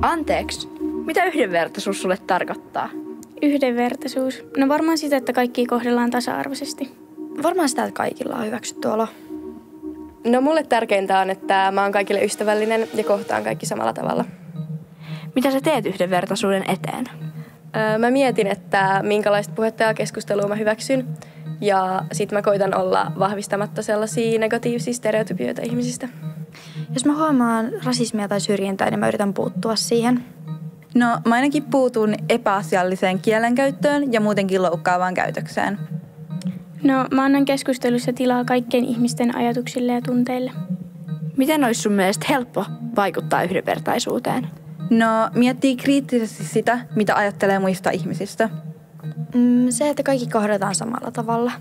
K: Anteeksi, mitä yhdenvertaisuus sulle tarkoittaa?
L: Yhdenvertaisuus? No varmaan sitä, että kaikkia kohdellaan tasa-arvoisesti.
K: Varmaan sitä, että kaikilla on hyväksytty olo. No mulle tärkeintä on, että mä oon kaikille ystävällinen ja kohtaan kaikki samalla tavalla. Mitä sä teet yhdenvertaisuuden eteen? Mä mietin, että minkälaista puhetta ja keskustelua mä hyväksyn. Ja sit mä koitan olla vahvistamatta sellaisia negatiivisia stereotypioita ihmisistä.
L: Jos mä huomaan rasismia tai syrjintää, niin mä yritän puuttua siihen.
M: No mä ainakin puutun epäasialliseen kielenkäyttöön ja muutenkin loukkaavaan käytökseen.
L: No mä annan keskustelussa tilaa kaikkien ihmisten ajatuksille ja tunteille.
K: Miten olisi sun mielestä helppo vaikuttaa yhdenvertaisuuteen?
M: No miettii kriittisesti sitä, mitä ajattelee muista ihmisistä.
L: Se, että kaikki kohdataan samalla tavalla.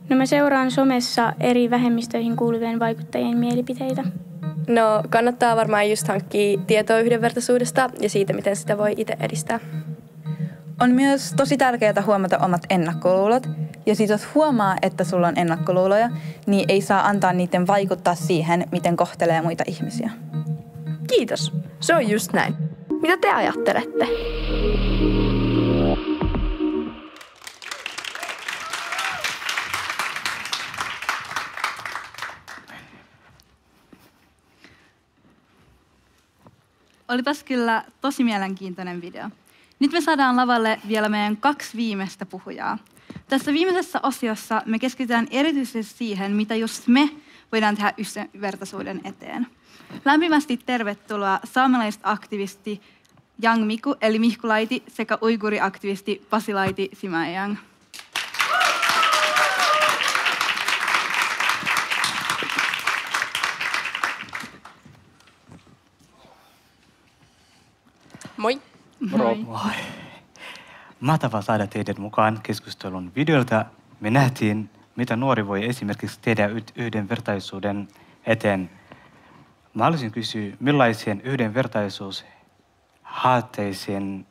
L: No mä seuraan somessa eri vähemmistöihin kuuluvien vaikuttajien mielipiteitä.
K: No kannattaa varmaan just hankkia tietoa yhdenvertaisuudesta ja siitä, miten sitä voi itse edistää.
M: On myös tosi tärkeää huomata omat ennakkoluulot. Ja sit jos huomaa, että sulla on ennakkoluuloja, niin ei saa antaa niiden vaikuttaa siihen, miten kohtelee muita ihmisiä.
K: Kiitos. Se on just näin. Mitä te ajattelette?
D: Olipas kyllä tosi mielenkiintoinen video. Nyt me saadaan lavalle vielä meidän 2 viimeistä puhujaa. Tässä viimeisessä osiossa me keskitytään erityisesti siihen, mitä just me voidaan tehdä yhdenvertaisuuden eteen. Lämpimästi tervetuloa saamelaisaktivisti Yang Miku eli Mihkulaiti sekä uiguriaktivisti Pasilaiti Simayang.
K: Moi.
E: Moi. Mahtavaa saada teidät mukaan keskustelun videolta. Me nähtiin, mitä nuori voi esimerkiksi tehdä yhdenvertaisuuden eteen. Mä haluaisin kysyä, millaisiin yhdenvertaisuushaasteisiin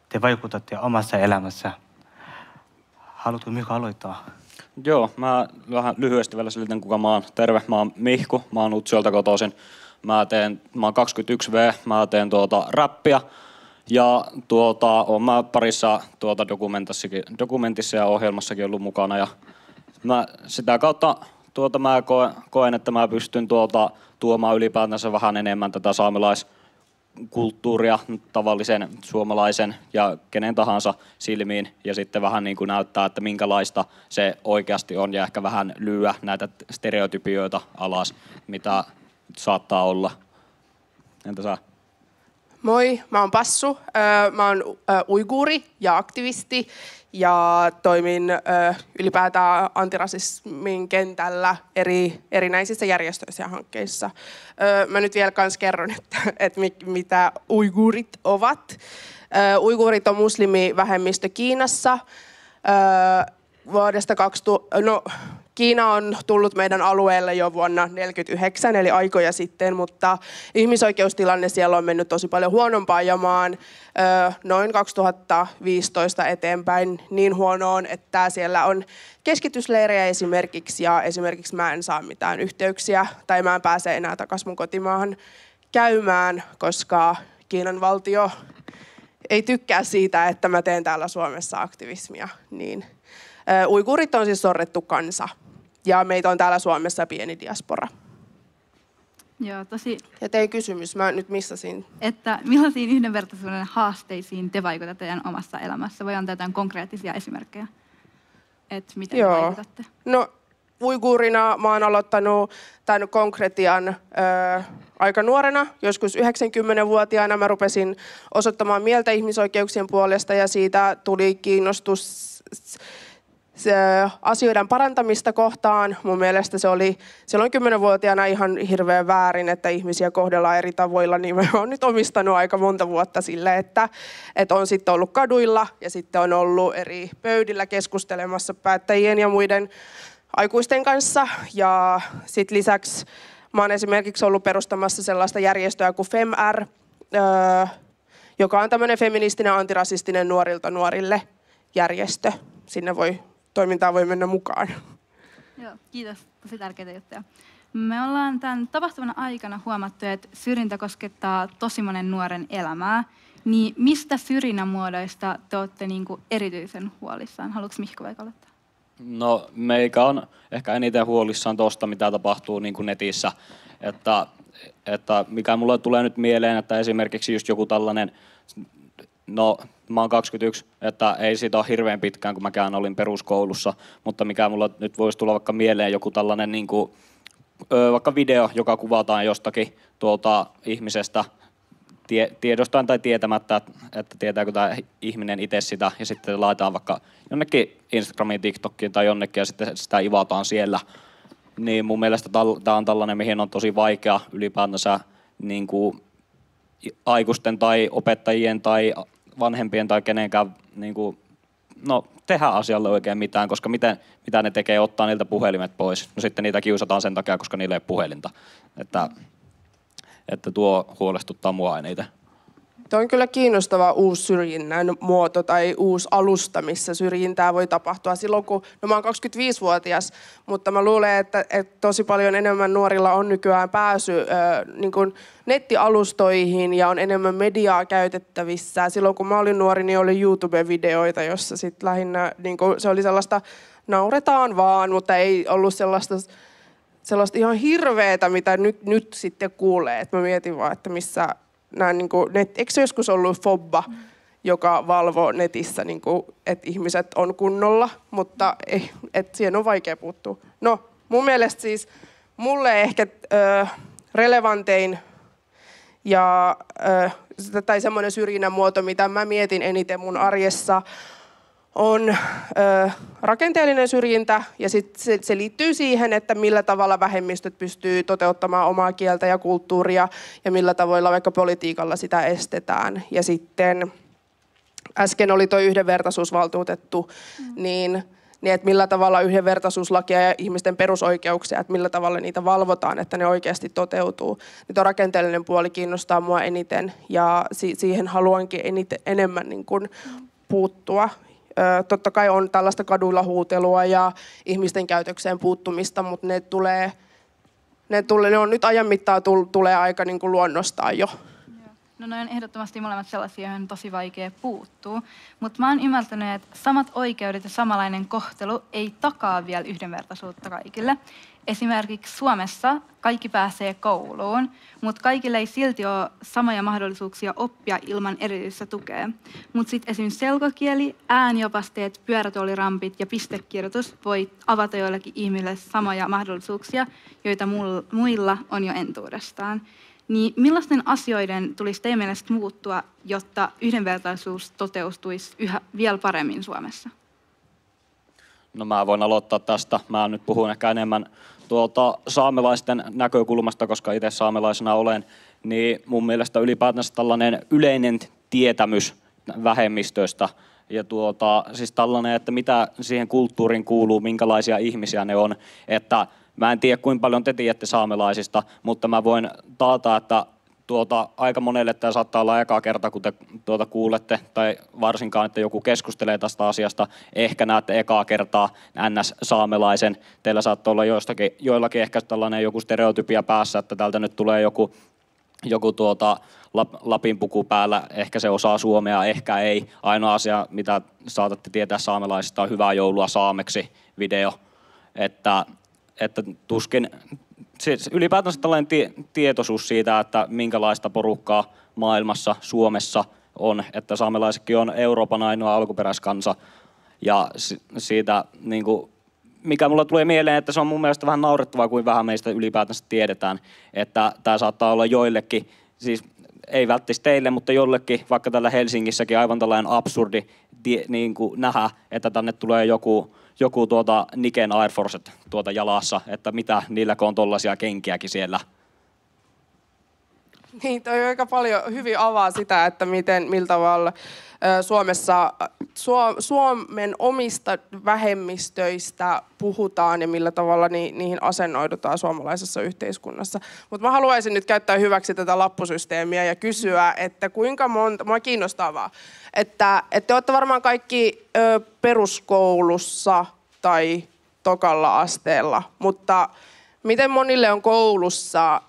E: te vaikutatte omassa elämässä? Haluatko Mihko aloittaa?
N: Joo, mä vähän lyhyesti vielä selitän, kuka mä oon. Terve, mä oon Mihku, mä oon Utsjoelta kotoisin. Mä oon 21V, mä teen räppiä. Ja oon mä parissa dokumentissa ja ohjelmassakin ollut mukana. Ja Sitä kautta mä koen, että mä pystyn tuomaan ylipäätänsä vähän enemmän tätä saamelaiskulttuuria tavallisen suomalaisen ja kenen tahansa silmiin ja sitten vähän niin kuin näyttää, että minkälaista se oikeasti on ja ehkä vähän lyödä näitä stereotypioita alas, mitä saattaa olla. Entä sä?
O: Moi, mä oon Passu. Mä oon uiguuri ja aktivisti ja toimin ylipäätään antirasismin kentällä erinäisissä järjestöissä ja hankkeissa. Mä nyt vielä kans kerron, että mitä uiguurit ovat. Uiguurit on muslimivähemmistö Kiinassa. Vuodesta 2000, Kiina on tullut meidän alueelle jo vuonna 1949, eli aikoja sitten, mutta ihmisoikeustilanne siellä on mennyt tosi paljon huonompaan jamaan noin 2015 eteenpäin niin huonoon, että siellä on keskitysleirejä esimerkiksi, ja esimerkiksi mä en saa mitään yhteyksiä, tai mä en pääse enää takaisin mun kotimaahan käymään, koska Kiinan valtio ei tykkää siitä, että mä teen täällä Suomessa aktivismia, niin uiguurit on siis sorrettu kansa ja meitä on täällä Suomessa pieni diaspora.
D: Joo,
O: Ja tein kysymys, mä nyt missasin.
D: Että millaisiin yhdenvertaisuuden haasteisiin te vaikutatte teidän omassa elämässä? Voi antaa jotain konkreettisia esimerkkejä, että miten te vaikutatte?
O: No uiguurina mä oon aloittanut tämän konkretian aika nuorena, joskus 90-vuotiaana mä rupesin osoittamaan mieltä ihmisoikeuksien puolesta ja siitä tuli kiinnostus asioiden parantamista kohtaan. Mun mielestä se oli silloin 10-vuotiaana ihan hirveän väärin, että ihmisiä kohdellaan eri tavoilla, niin mä oon nyt omistanut aika monta vuotta sille, että on sitten ollut kaduilla ja sitten on ollut eri pöydillä keskustelemassa päättäjien ja muiden aikuisten kanssa. Ja sitten lisäksi mä oon esimerkiksi ollut perustamassa sellaista järjestöä kuin FemR, joka on tämmöinen feministinen antirasistinen nuorilta nuorille järjestö. Sinne toimintaan voi mennä mukaan.
D: Joo, kiitos. Tosi tärkeitä juttuja. Me ollaan tämän tapahtuman aikana huomattu, että syrjintä koskettaa tosi monen nuoren elämää. Niin mistä syrjinnän muodoista te olette niinku erityisen huolissaan? Haluatko Mihko vaikka aloittaa?
N: No meikä on ehkä eniten huolissaan tuosta, mitä tapahtuu niin kuin netissä. Että mikä mulle tulee nyt mieleen, että esimerkiksi just joku tällainen, no mä oon 21, että ei siitä ole hirveän pitkään, kun mäkään olin peruskoulussa, mutta mikä mulla nyt voisi tulla vaikka mieleen joku tällainen niin kuin, vaikka video, joka kuvataan jostakin ihmisestä tiedostaen tai tietämättä, että tietääkö tämä ihminen itse sitä, ja sitten laitetaan vaikka jonnekin Instagramiin, TikTokiin tai jonnekin, ja sitten sitä ivataan siellä. Niin mun mielestä tämä on tällainen, mihin on tosi vaikea ylipäätänsä niin kuin aikuisten tai opettajien tai vanhempien tai kenenkään niin kuin, tehdä asialle oikein mitään, koska mitä ne tekee, ottaa niiltä puhelimet pois. No sitten niitä kiusataan sen takia, koska niillä ei ole puhelinta. Että tuo huolestuttaa mua eniten.
O: Tuo on kyllä kiinnostava uusi syrjinnän muoto tai uusi alusta, missä syrjintää voi tapahtua silloin, kun mä oon 25-vuotias, mutta mä luulen, että tosi paljon enemmän nuorilla on nykyään pääsy niin kuin nettialustoihin ja on enemmän mediaa käytettävissä. Silloin kun mä olin nuori, niin oli YouTube-videoita, jossa sitten lähinnä niin kuin se oli sellaista nauretaan vaan, mutta ei ollut sellaista ihan hirveetä, mitä nyt sitten kuulee. Et mä mietin vaan, että missä nämä, niin kuin, eikö se joskus ollut Fobba, joka valvoo netissä, niin kuin, että ihmiset on kunnolla, mutta ei, että siihen on vaikea puuttua. No, mun mielestä siis mulle ehkä relevantein ja, tai semmoinen syrjinnän muoto, mitä mä mietin eniten mun arjessa, on rakenteellinen syrjintä ja sit se liittyy siihen, että millä tavalla vähemmistöt pystyy toteuttamaan omaa kieltä ja kulttuuria ja millä tavoilla vaikka politiikalla sitä estetään. Ja sitten äsken oli tuo yhdenvertaisuusvaltuutettu, niin että millä tavalla yhdenvertaisuuslakia ja ihmisten perusoikeuksia, että millä tavalla niitä valvotaan, että ne oikeasti toteutuu. Niin tuo rakenteellinen puoli kiinnostaa mua eniten ja siihen haluankin enemmän niin kuin puuttua. Totta kai on tällaista kaduilla huutelua ja ihmisten käytökseen puuttumista, mutta ne on nyt ajan mittaan tulee aika niin kuin luonnostaan jo.
D: No ne on ehdottomasti molemmat sellaisia, joihin on tosi vaikea puuttua. Mutta mä oon ymmärtänyt, että samat oikeudet ja samanlainen kohtelu ei takaa vielä yhdenvertaisuutta kaikille. Esimerkiksi Suomessa kaikki pääsee kouluun, mutta kaikille ei silti ole samoja mahdollisuuksia oppia ilman erityistä tukea. Mutta sitten esimerkiksi selkokieli, ääniopasteet, pyörätuolirampit ja pistekirjoitus voi avata joillekin ihmisille samoja mahdollisuuksia, joita muilla on jo entuudestaan. Niin millaisten asioiden tulisi teidän mielestä muuttua, jotta yhdenvertaisuus toteutuisi yhä vielä paremmin Suomessa?
N: No mä voin aloittaa tästä. Mä nyt puhun ehkä enemmän saamelaisten näkökulmasta, koska itse saamelaisena olen. Niin mun mielestä ylipäätänsä tällainen yleinen tietämys vähemmistöistä ja siis tällainen, että mitä siihen kulttuuriin kuuluu, minkälaisia ihmisiä ne on, että mä en tiedä, kuinka paljon te tiedätte saamelaisista, mutta mä voin taata, että aika monelle tämä saattaa olla eka kerta, kun te kuulette, tai varsinkaan, että joku keskustelee tästä asiasta. Ehkä näette ekaa kertaa NS-saamelaisen. Teillä saattaa olla joillakin ehkä tällainen joku stereotypia päässä, että täältä nyt tulee joku Lapin puku päällä. Ehkä se osaa suomea, ehkä ei. Ainoa asia, mitä saatatte tietää saamelaisista, on Hyvää joulua saameksi video. Että tuskin, siis ylipäätänsä tällainen tietoisuus siitä, että minkälaista porukkaa maailmassa, Suomessa on, että saamelaisetkin on Euroopan ainoa alkuperäiskansa. Ja siitä, niin kuin, mikä mulla tulee mieleen, että se on mun mielestä vähän naurettavaa, kuin vähän meistä ylipäätänsä tiedetään, että tämä saattaa olla joillekin, siis ei välttämättä teille, mutta jollekin, vaikka täällä Helsingissäkin aivan tällainen absurdi niin kuin nähdä, että tänne tulee joku Niken Air Forcet jalassa, että mitä niilläkö on tollaisia kenkiäkin siellä.
O: Niin, toi aika paljon hyvin avaa sitä, että millä tavalla Suomen omista vähemmistöistä puhutaan ja millä tavalla niihin asennoidutaan suomalaisessa yhteiskunnassa. Mutta mä haluaisin nyt käyttää hyväksi tätä lappusysteemiä ja kysyä, että kuinka monta, mua kiinnostaa vaan, että te olette varmaan kaikki peruskoulussa tai tokalla asteella, mutta miten monille on koulussa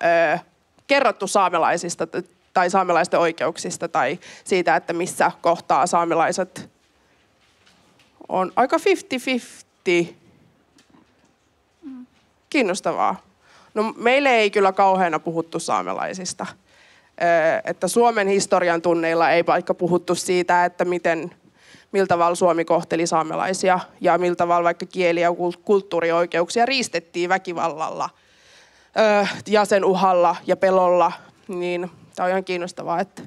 O: kerrottu saamelaisista tai saamelaisten oikeuksista tai siitä, että missä kohtaa saamelaiset on aika 50-50. Kiinnostavaa. No meille ei kyllä kauheana puhuttu saamelaisista. Että Suomen historian tunneilla ei vaikka puhuttu siitä, että millä tavalla Suomi kohteli saamelaisia ja millä tavalla vaikka kieli- ja kulttuurioikeuksia riistettiin väkivallalla ja sen uhalla ja pelolla, niin tämä on ihan kiinnostavaa, että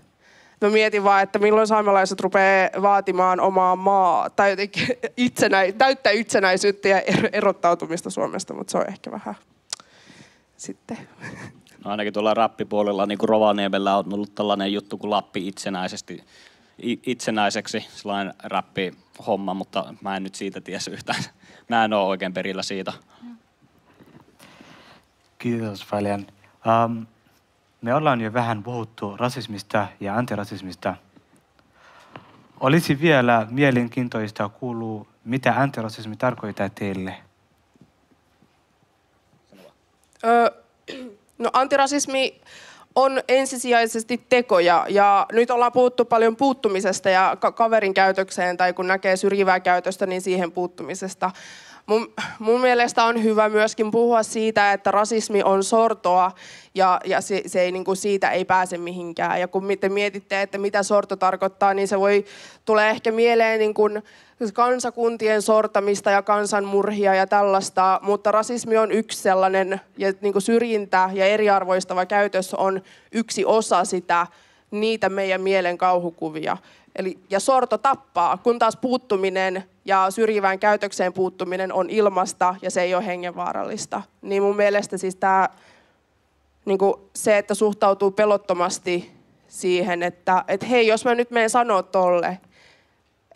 O: mä mietin vaan, että milloin saamelaiset rupeaa vaatimaan omaa tai jotenkin täyttä itsenäisyyttä ja erottautumista Suomesta, mutta se on ehkä vähän sitten.
N: No ainakin tuolla räppipuolella, niin kuin Rovaniemellä on ollut tällainen juttu kuin Lappi itsenäiseksi, sellainen räppihomma, mutta mä en nyt siitä tiedä yhtään. Mä en ole oikein perillä siitä.
E: Kiitos paljon. Me ollaan jo vähän puhuttu rasismista ja antirasismista. Olisi vielä mielenkiintoista kuulla, mitä antirasismi tarkoittaa teille?
O: No antirasismi on ensisijaisesti tekoja ja nyt ollaan puhuttu paljon puuttumisesta ja kaverin käytökseen tai kun näkee syrjivää käytöstä, niin siihen puuttumisesta. Mun mielestä on hyvä myöskin puhua siitä, että rasismi on sortoa ja se ei, niin kuin siitä ei pääse mihinkään. Ja kun te mietitte, että mitä sorto tarkoittaa, niin se tulee ehkä mieleen niin kuin kansakuntien sortamista ja kansanmurhia ja tällaista, mutta rasismi on yksi sellainen, ja niin kuin syrjintä ja eriarvoistava käytös on yksi osa niitä meidän mielen kauhukuvia. Ja sorto tappaa, kun taas puuttuminen ja syrjivään käytökseen puuttuminen on ilmasta ja se ei ole hengenvaarallista. Niin mun mielestä siis se, että suhtautuu pelottomasti siihen, että hei, jos mä nyt menen sanoa tolle,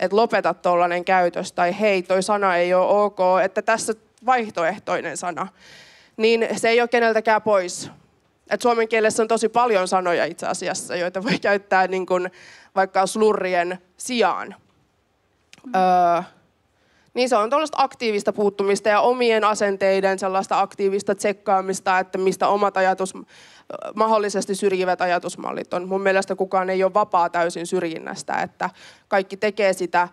O: että lopeta tollainen käytös, tai hei, toi sana ei ole ok, että tässä vaihtoehtoinen sana, niin se ei ole keneltäkään pois. Et suomen kielessä on tosi paljon sanoja itse asiassa, joita voi käyttää niin kuin vaikka slurrien sijaan. niin se on tuollaista aktiivista puuttumista ja omien asenteiden sellaista aktiivista tsekkaamista, että mistä omat mahdollisesti syrjivät ajatusmallit on. Mun mielestä kukaan ei ole vapaa täysin syrjinnästä, että kaikki tekee sitä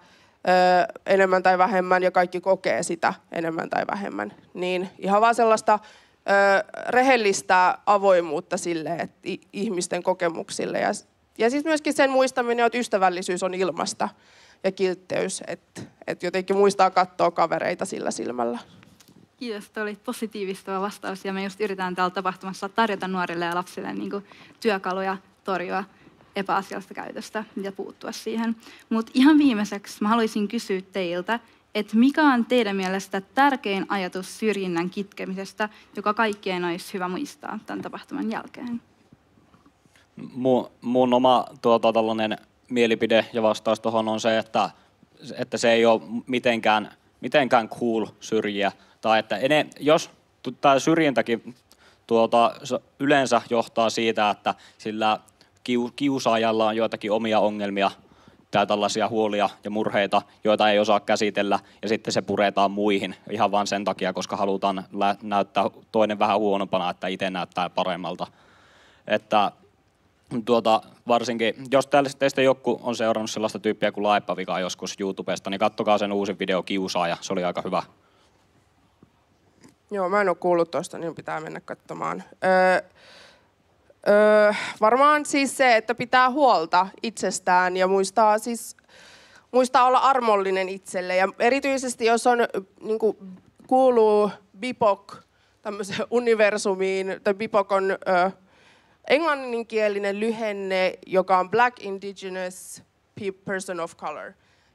O: enemmän tai vähemmän ja kaikki kokee sitä enemmän tai vähemmän. Niin ihan vaan sellaista rehellistä avoimuutta sille, että ihmisten kokemuksille. Ja siis myöskin sen muistaminen, että ystävällisyys on ilmasta ja kiltteys, että jotenkin muistaa katsoa kavereita sillä silmällä.
D: Kiitos, tuo oli positiivistava vastaus ja me just yritetään täällä tapahtumassa tarjota nuorille ja lapsille niin kuin työkaluja torjua epäasiallista käytöstä ja puuttua siihen. Mutta ihan viimeiseksi mä haluaisin kysyä teiltä, että mikä on teidän mielestä tärkein ajatus syrjinnän kitkemisestä, joka kaikkien olisi hyvä muistaa tämän tapahtuman jälkeen?
N: Mun oma tällainen mielipide ja vastaus tuohon on se, että se ei ole mitenkään cool syrjiä. Tai että jos tämä syrjintäkin yleensä johtaa siitä, että sillä kiusaajalla on joitakin omia ongelmia tai tällaisia huolia ja murheita, joita ei osaa käsitellä, ja sitten se puretaan muihin ihan vain sen takia, koska halutaan näyttää toinen vähän huonompana, että itse näyttää paremmalta. Että varsinkin, jos teistä joku on seurannut sellaista tyyppiä kuin Laippavika joskus YouTubesta, niin kattokaa sen uusi video Kiusaaja, se oli aika hyvä.
O: Joo, mä en ole kuullut tuosta, niin pitää mennä katsomaan. Varmaan siis se, että pitää huolta itsestään ja muistaa olla armollinen itselle. Ja erityisesti jos on, niin kuin kuuluu BIPOC tämmöiseen universumiin, tai BIPOC on englanninkielinen lyhenne, joka on Black Indigenous Person of Color.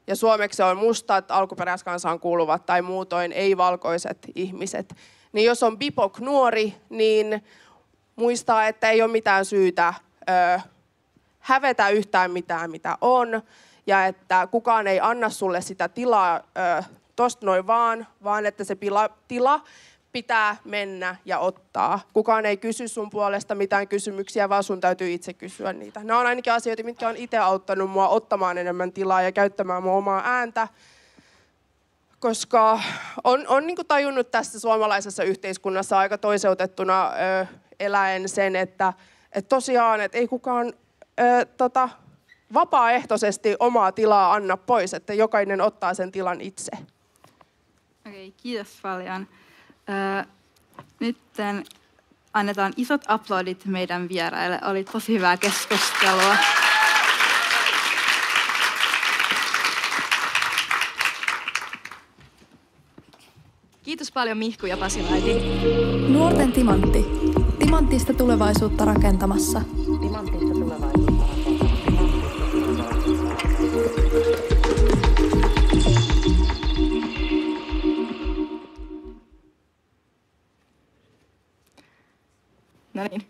O: Ja suomeksi on mustat, alkuperäiskansaan kuuluvat tai muutoin ei-valkoiset ihmiset. Niin jos on BIPOC-nuori, niin muistaa, että ei ole mitään syytä hävetä yhtään mitään, mitä on. Ja että kukaan ei anna sulle sitä tilaa tosta noin vaan että se tila pitää mennä ja ottaa. Kukaan ei kysy sun puolesta mitään kysymyksiä, vaan sun täytyy itse kysyä niitä. Nämä on ainakin asioita, mitkä on itse auttanut mua ottamaan enemmän tilaa ja käyttämään mun omaa ääntä. Koska on niin kuin tajunnut tässä suomalaisessa yhteiskunnassa aika toiseutettuna eläen sen, että tosiaan että ei kukaan vapaaehtoisesti omaa tilaa anna pois, että jokainen ottaa sen tilan itse.
D: Okei, kiitos paljon. Nyt annetaan isot aplodit meidän vieraille. Oli tosi hyvää keskustelua.
B: Kiitos paljon Mihku ja Pasilaiti.
A: Nuorten timantti. Timanttista tulevaisuutta rakentamassa.
P: Timanttista tulevaisuutta
B: No niin.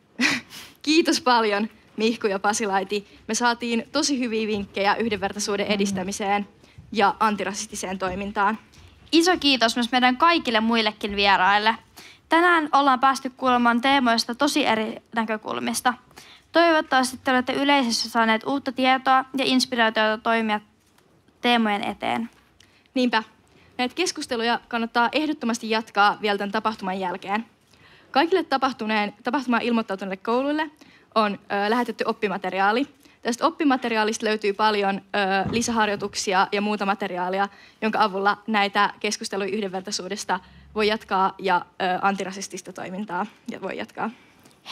B: Kiitos paljon Mihku ja Pasilaiti. Me saatiin tosi hyviä vinkkejä yhdenvertaisuuden edistämiseen ja antirasistiseen toimintaan.
C: Iso kiitos myös meidän kaikille muillekin vieraille. Tänään ollaan päästy kuulemaan teemoista tosi eri näkökulmista. Toivottavasti te olette yleisössä saaneet uutta tietoa ja inspiraatiota toimia teemojen eteen.
B: Niinpä. Näitä keskusteluja kannattaa ehdottomasti jatkaa vielä tämän tapahtuman jälkeen. Kaikille tapahtumaan ilmoittautuneille kouluille on lähetetty oppimateriaali. Tästä oppimateriaalista löytyy paljon lisäharjoituksia ja muuta materiaalia, jonka avulla näitä keskusteluja yhdenvertaisuudesta voi jatkaa ja antirasistista toimintaa voi jatkaa.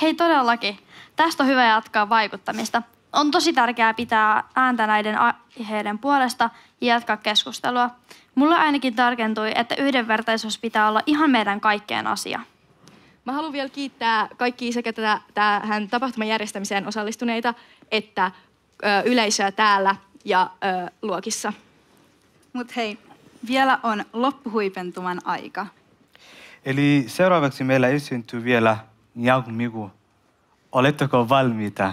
C: Hei todellakin. Tästä on hyvä jatkaa vaikuttamista. On tosi tärkeää pitää ääntä näiden aiheiden puolesta ja jatkaa keskustelua. Mulle ainakin tarkentui, että yhdenvertaisuus pitää olla ihan meidän kaikkeen asia.
B: Mä haluan vielä kiittää kaikkia sekä tähän tapahtuman järjestämiseen osallistuneita että yleisöä täällä ja luokissa.
D: Mut hei, vielä on loppuhuipentuman aika.
E: Eli seuraavaksi meillä esiintyy vielä Yang Migu. Oletteko valmiita?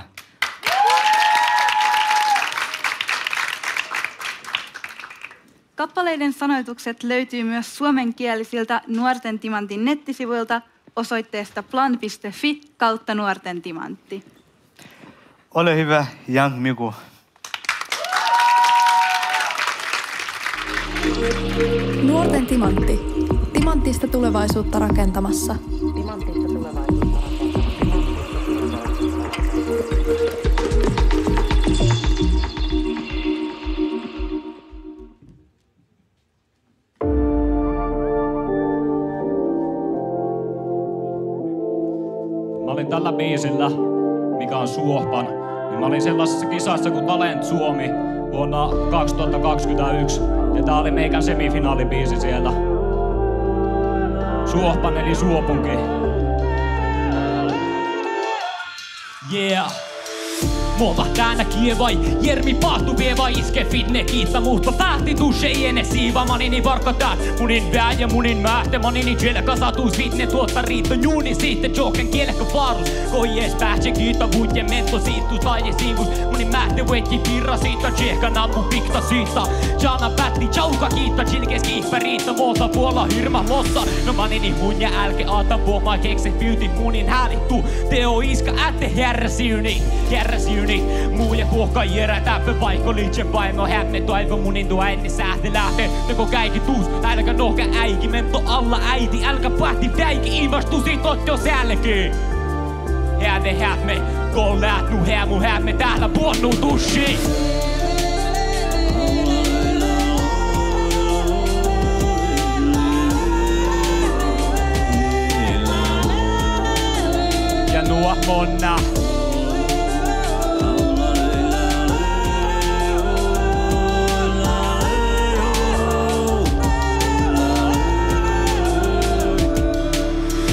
D: Kappaleiden sanoitukset löytyy myös suomenkielisiltä Nuorten Timantin nettisivuilta osoitteesta plan.fi/Nuorten Timantti.
E: Ole hyvä, Yang Migu.
A: Nuorten timantti. Timanttista tulevaisuutta rakentamassa.
P: Timanttista tulevaisuutta.
N: Mä olin tällä biisillä, mikä on Suohpan, niin mä olin sellaisessa kisassa kuin Talent Suomi vuonna 2021. Ja tää oli meikän semifinaalibiisi siellä. Suohpan eli Suopunki. Yeah. Måla täällä kievai, Jermi Paahtu vieva iske finne kiitta muutto päähti tushe iene siiva manini varkotaan. Munin vää ja munin mähte manini kielä kasatuus vitne tuotta riitto juuni siitä joken kielekö vaarus. Koies päähtse kiitta vuutje mento siittus laaje siivus. Munin mähte veikki pirra siitä tjehka nammu pikta siitä. Jana pätti chauka kiitta chilkes kiippä riitta vuolta puola hirma lossa. No manini munja älke aata puomaa kekse beauty munin häälittu. Teo iska ätte järräsiuni. Muuja puhka järä täppä paikko liitse paimo hämme toivo munin tuo enne sähte lähte. Teko käiki tuus, älkä nohka äiki mento alla äiti. Älkä pähti väiki imastusi totjo säällekin. Häde hämme, kun läht nu hämu hämme täällä puonnu tushi. Ja nuo monna.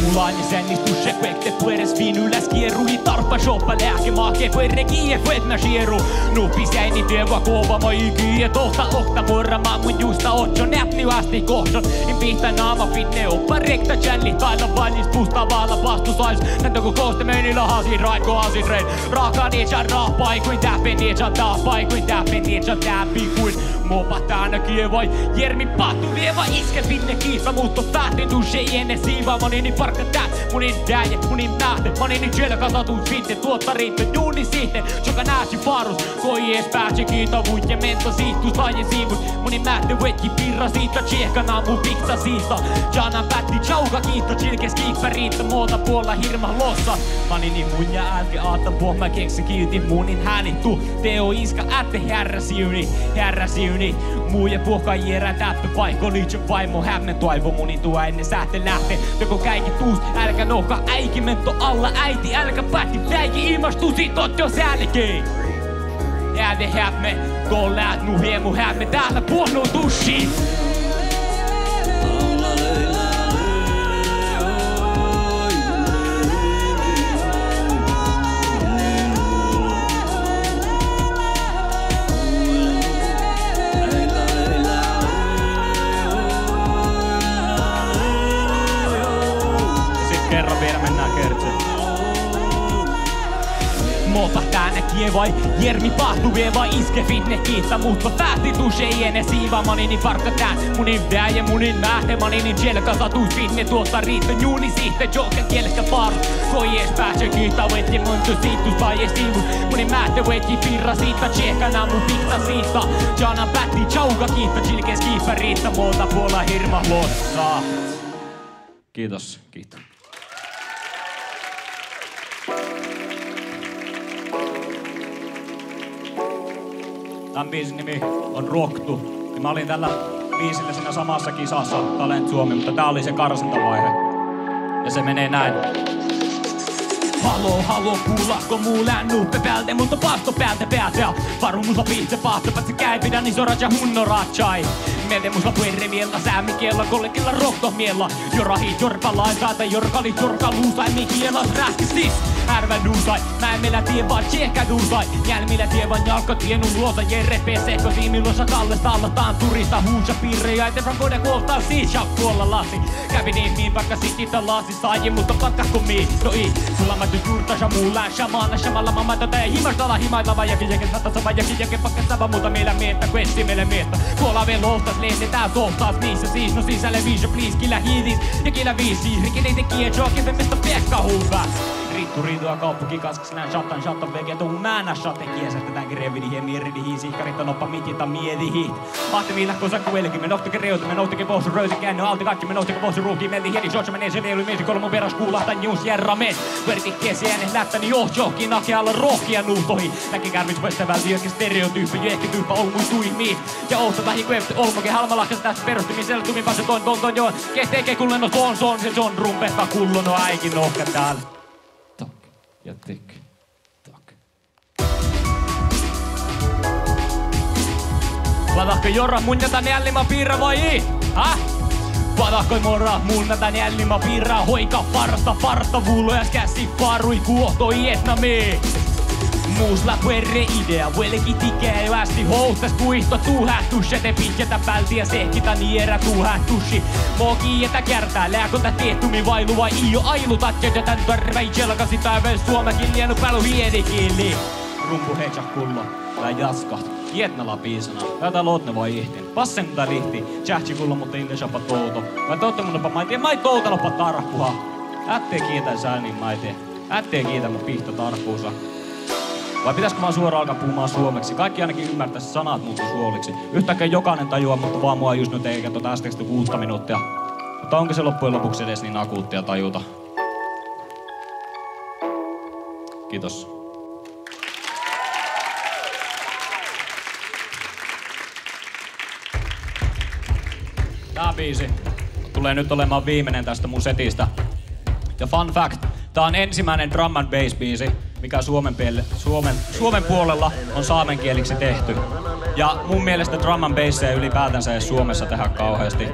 N: Mulla on sännistus se kuekte pueres viinyläs kierui tarpa shoppa lääke maake puerre kie fuetna shieru. Nupi säini työva kova moi kyie tohta okta morrama mun justa otso näpni asti kohson. In pihta naama finne oppa rekta challi tailla valis pusta vaala vastusais. Näntö kooste mönillä hasi raiko hasitrein. Raaka nietsä rahpaikuin täppen nietsä tahpaikuin täppen nietsä täppikuin. Mopa täällä kievai, Jermi Paahtu vieva iske finne kiisa muutto päähtin tushe iene siiva manini parkka tää. Munin dääje, munin nähte, manini kielä kasatuus finne tuotta riittö juuni siitä. Joka nääsi faarus, koi ees pääse kiita vuutje mento siittus laaje siivus. Munin mähte vetki pirra siitä, tjehka naamu pikta siitä. Janan pätti chauka kiitta, chilkes kiippä riittö muolta puola hirma lossa. Manini munja älke aata puhma keksi kilti munin häälittu. Teo iska ätte härräsiuni. Muuja puhka järä täppä paikko liitse vaimo hämmen toivo munin tuo ennen sähte lähte. Teko käiki tuus, älkä nohka äiki mento alla äiti. Älkä pähti väiki imastusi totjo säällekin. Häde hämme, kun läht nu hemu hämme täällä puonnu tushi. Kerran vielä mennään kertseen. Mopa täällä kievai, Jermi Paahtu vieva iske finne kiitta muutto päähti tushe iene siiva manini parkka tää. Munin vää ja munin mähte manini kielä kasatuus finne tuotta riittö juuni siitä joken kielestä paarus. Koi ees pääse kiitta vetti montu siittus laaje siivus. Munin mähte vetti pirra siitä tjehka naamu pikta siitä. Jana pätti chauka kiitta chilkes kiippä riitta muolta puola hirma lossa. Kiitos, kiitos. Tämän biisin nimi on Ruoktu. Ja mä olin tällä biisillä siinä samassa kisassa Talent Suomi, mutta tää oli se karsintavaihe. Ja se menee näin. Halo, kuullasko muu lännuppe päältä, mutta paasto päältä päätä. Varumusla pihte pahto, patsi käipidä, niin soratja hunno ratsai. Medemusla puerre miellä, säämikiellä, kollekilla rohtomiella. Jorahit, jorpalain päätä, jorkali, jorkaluusai, mikielas rähkisis. Ärvä duusai, mä en meillä tien vaan tjehkä duusai. Jälmillä tien vaan jalka tienun luota, jerre peseko tiimilossa kallesta allataan turista. Huusa piirreja, ete from kode kuoltaa siisha kuolla lasi. Kävi niin vaikka sikitä lasi saaji, mutta pakkako mii, no i. Sulla mä turtasha muulään, shamana, shamalla mamma tätä ei himastala himailava. Jäkin satasava, jäkin pakkasava, mutta meillä miettä, kuessi meille miettä. Kuola vielä lohtas, lehdetään sohtaas, missä siis, no sisälle viisä, please, killä hiilis. Ja killä viisi, rikki neite kietsua, kivemmestä pekka huvää.
Q: Turintua kaupunki kaskas nää shatan veke tuu määnä shate kiesä tämänkin revidihin mieridihin sihkarit on oppa mitita miedihin. Ahte miillä kosa kuelikin me nohtake reutu me nohtake pohsu röysi käänny alti kaikki me nohtake pohsu ruukiin melli hedi shotsa menee se neuli mieti kolmun peräs kuulahtan juus järramen. Vertikkeesi äänen lähtäni johjohkiin nakealla rohkia nuutohi. Näki kärmis västävälti jokin stereotyyppi jehki tyyppä olmui tuimii. Ja ohta vähin kuepti olmoke halmalahkas tästä perustimisella tumin päässä ton joon. Kehteke kullen no son se John rumpetta kullon no äikin nohka täällä. Tok ja tik. Vatahko jorra munjata jällima piirra vai ei? Häh? Vatahko morra munnata jällima piirra hoika farta vuulojas käsi farui kuohtoi etnamee. Muusla puerre idea, vuellekin tikää västi houstas puihto tuuhähtushe te pitjätä pältiä sehkitä nierä tuuhähtushi. Moki jätä kärtää lääkonta tehtumi vailuva iio ailutat jätetän törväi jelkasi taiveen suomakin lienu päälu hiedikilli. Rumpu heitsa kullo, tää jaskat. Kietnala piisana, tätä lootne vai ihtin. Passen mitä lihti, tjähtsi kullo mutta inne shoppa touto. Vai totte mun noppa maitie, mai touta loppa tarkkuha. Ättee kiitä säänin maitie, ättee kiitä mun pihto tarkkuusa. Vai pitäisikö mä suoraan alkaa puhumaan suomeksi? Kaikki ainakin ymmärtäis sanat muuttuu suoliksi. Yhtäkkiä jokainen tajuaa, mutta vaan mua just nyt eikä tota äskeistä 6 minuuttia. Mutta onko se loppujen lopuksi edes niin akuuttia tajuta? Kiitos. Tää biisi tulee nyt olemaan viimeinen tästä mun setistä. Ja fun fact, tää on ensimmäinen drum and bass biisi, mikä Suomen puolella on saamenkieliksi tehty. Ja mun mielestä drum and bassia ylipäätänsä edes Suomessa tehdä kauheasti.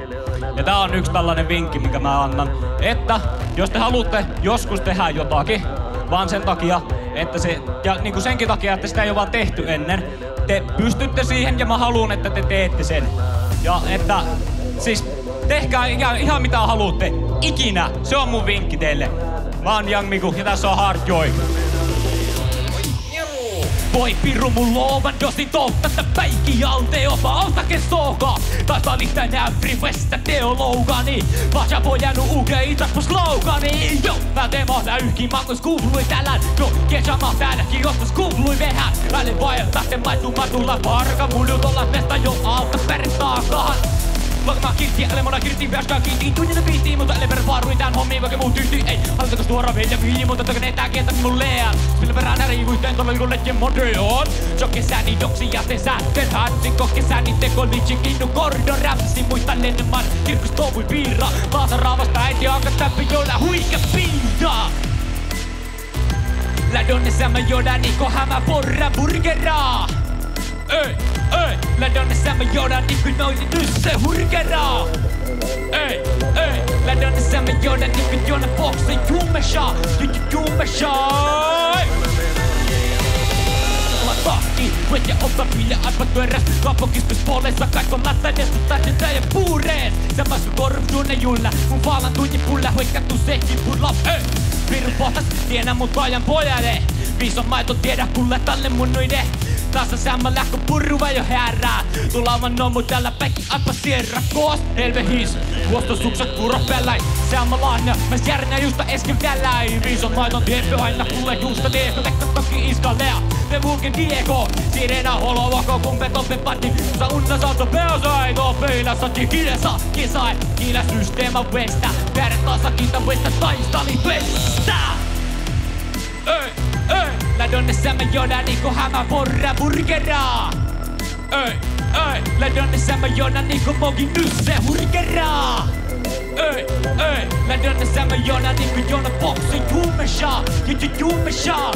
Q: Ja tää on yksi tällainen vinkki, minkä mä annan, että jos te haluatte joskus tehdä jotakin, vaan sen takia, että se, ja niinku senkin takia, että sitä ei ole vaan tehty ennen, te pystytte siihen ja mä haluan, että te teette sen. Ja että siis tehkää ihan mitä haluatte, ikinä, se on mun vinkki teille. Mä oon Young Miku ja tässä on Hard Joy. Voi pirru mun loovan, josin totta, että päikki alte opa altake soka. Taas lihtää näypri västä teologani. Vaja pojanu uke itas mun slogani. Jo, mä teemohta yhkin makkus kuului tällään. No, kesama täälläkin joskus kuului vähän. Väli vaeltaa te matulla parka. Mulut ollaan mesta jo alta perintaakaan. Mä kirtti, älä mona kirtti, pääskää kiintiin. Tunnina piittiin, mutta älä perä vaaruin tän hommiin, vaikka muu tyytyy. Ei, halutakas tuoda vielä viin, mutta toki netää kieltä minun leään. Spillä perään äriin yhteen tuolla liku letjen modreon. So kesäni doksi ja te sähten hätsikko. Kesäni teko litsi kinnu kordon räpsi. Muista lennemään, kirkkus touvui piirra. Vaasa raavasta äiti ankas täppi, jolla huike pinta. Lädonnessä mä jodan niko hämä porra burgeraa. Ei, lädonnessä mä jodan niinku noiti nysse hurgeraa. Ei, lädonnessä mä jodan niinku jona boksen jummeshaa. Olla tahti, voit ja ottaa pilja aipa työräs. Kapokistus puolessa kaikko lättänestä tähdentää ja puurees. Samassa korvduunne julla, mun faalan tunnin pulla hoikattu sehkin pulla. Virru pohtas, tiedä mun tajan pojalle. Viison maito tiedä kulle tälle mun noide. Tässä samma lähkö purruva jo härää. Tulaavan nomu tällä päikki aipa sierra koos. Helve his, vuostosukset kuropelläi. Samma lahna, mä järnä justa esken välläi. Viison maiton tiepö aina kulle juusta lieko. Tekka toki iskalea, te vulken Diego. Sirena holovako kumpe toppe patti. Sa unna saato peosai, no peilä sati kilesa. Kisai, kiilä systeema vestä. Vertaasa kiitä vestä taistali vestä. Lädonnessä mä jodan niinku hämä porra burgeraa. Lädonnessä mä jodan niinku mogi nysse hurgeraa. Lädonnessä mä jodan niinku jona boksi jummeshaa. Jummeshaa.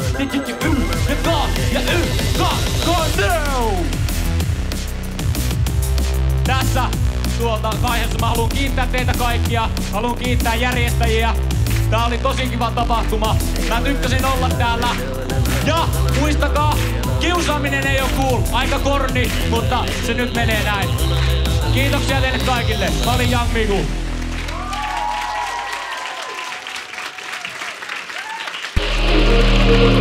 Q: Tässä tuolta vaiheessa mä haluun kiittää teitä kaikkia. Haluun kiittää järjestäjiä. Tää oli tosi kiva tapahtuma. Mä tykkäsin olla täällä. Ja muistakaa, kiusaaminen ei oo cool. Aika korni, mutta se nyt menee näin. Kiitoksia teille kaikille. Mä olin Young Miku.
R: Thank you.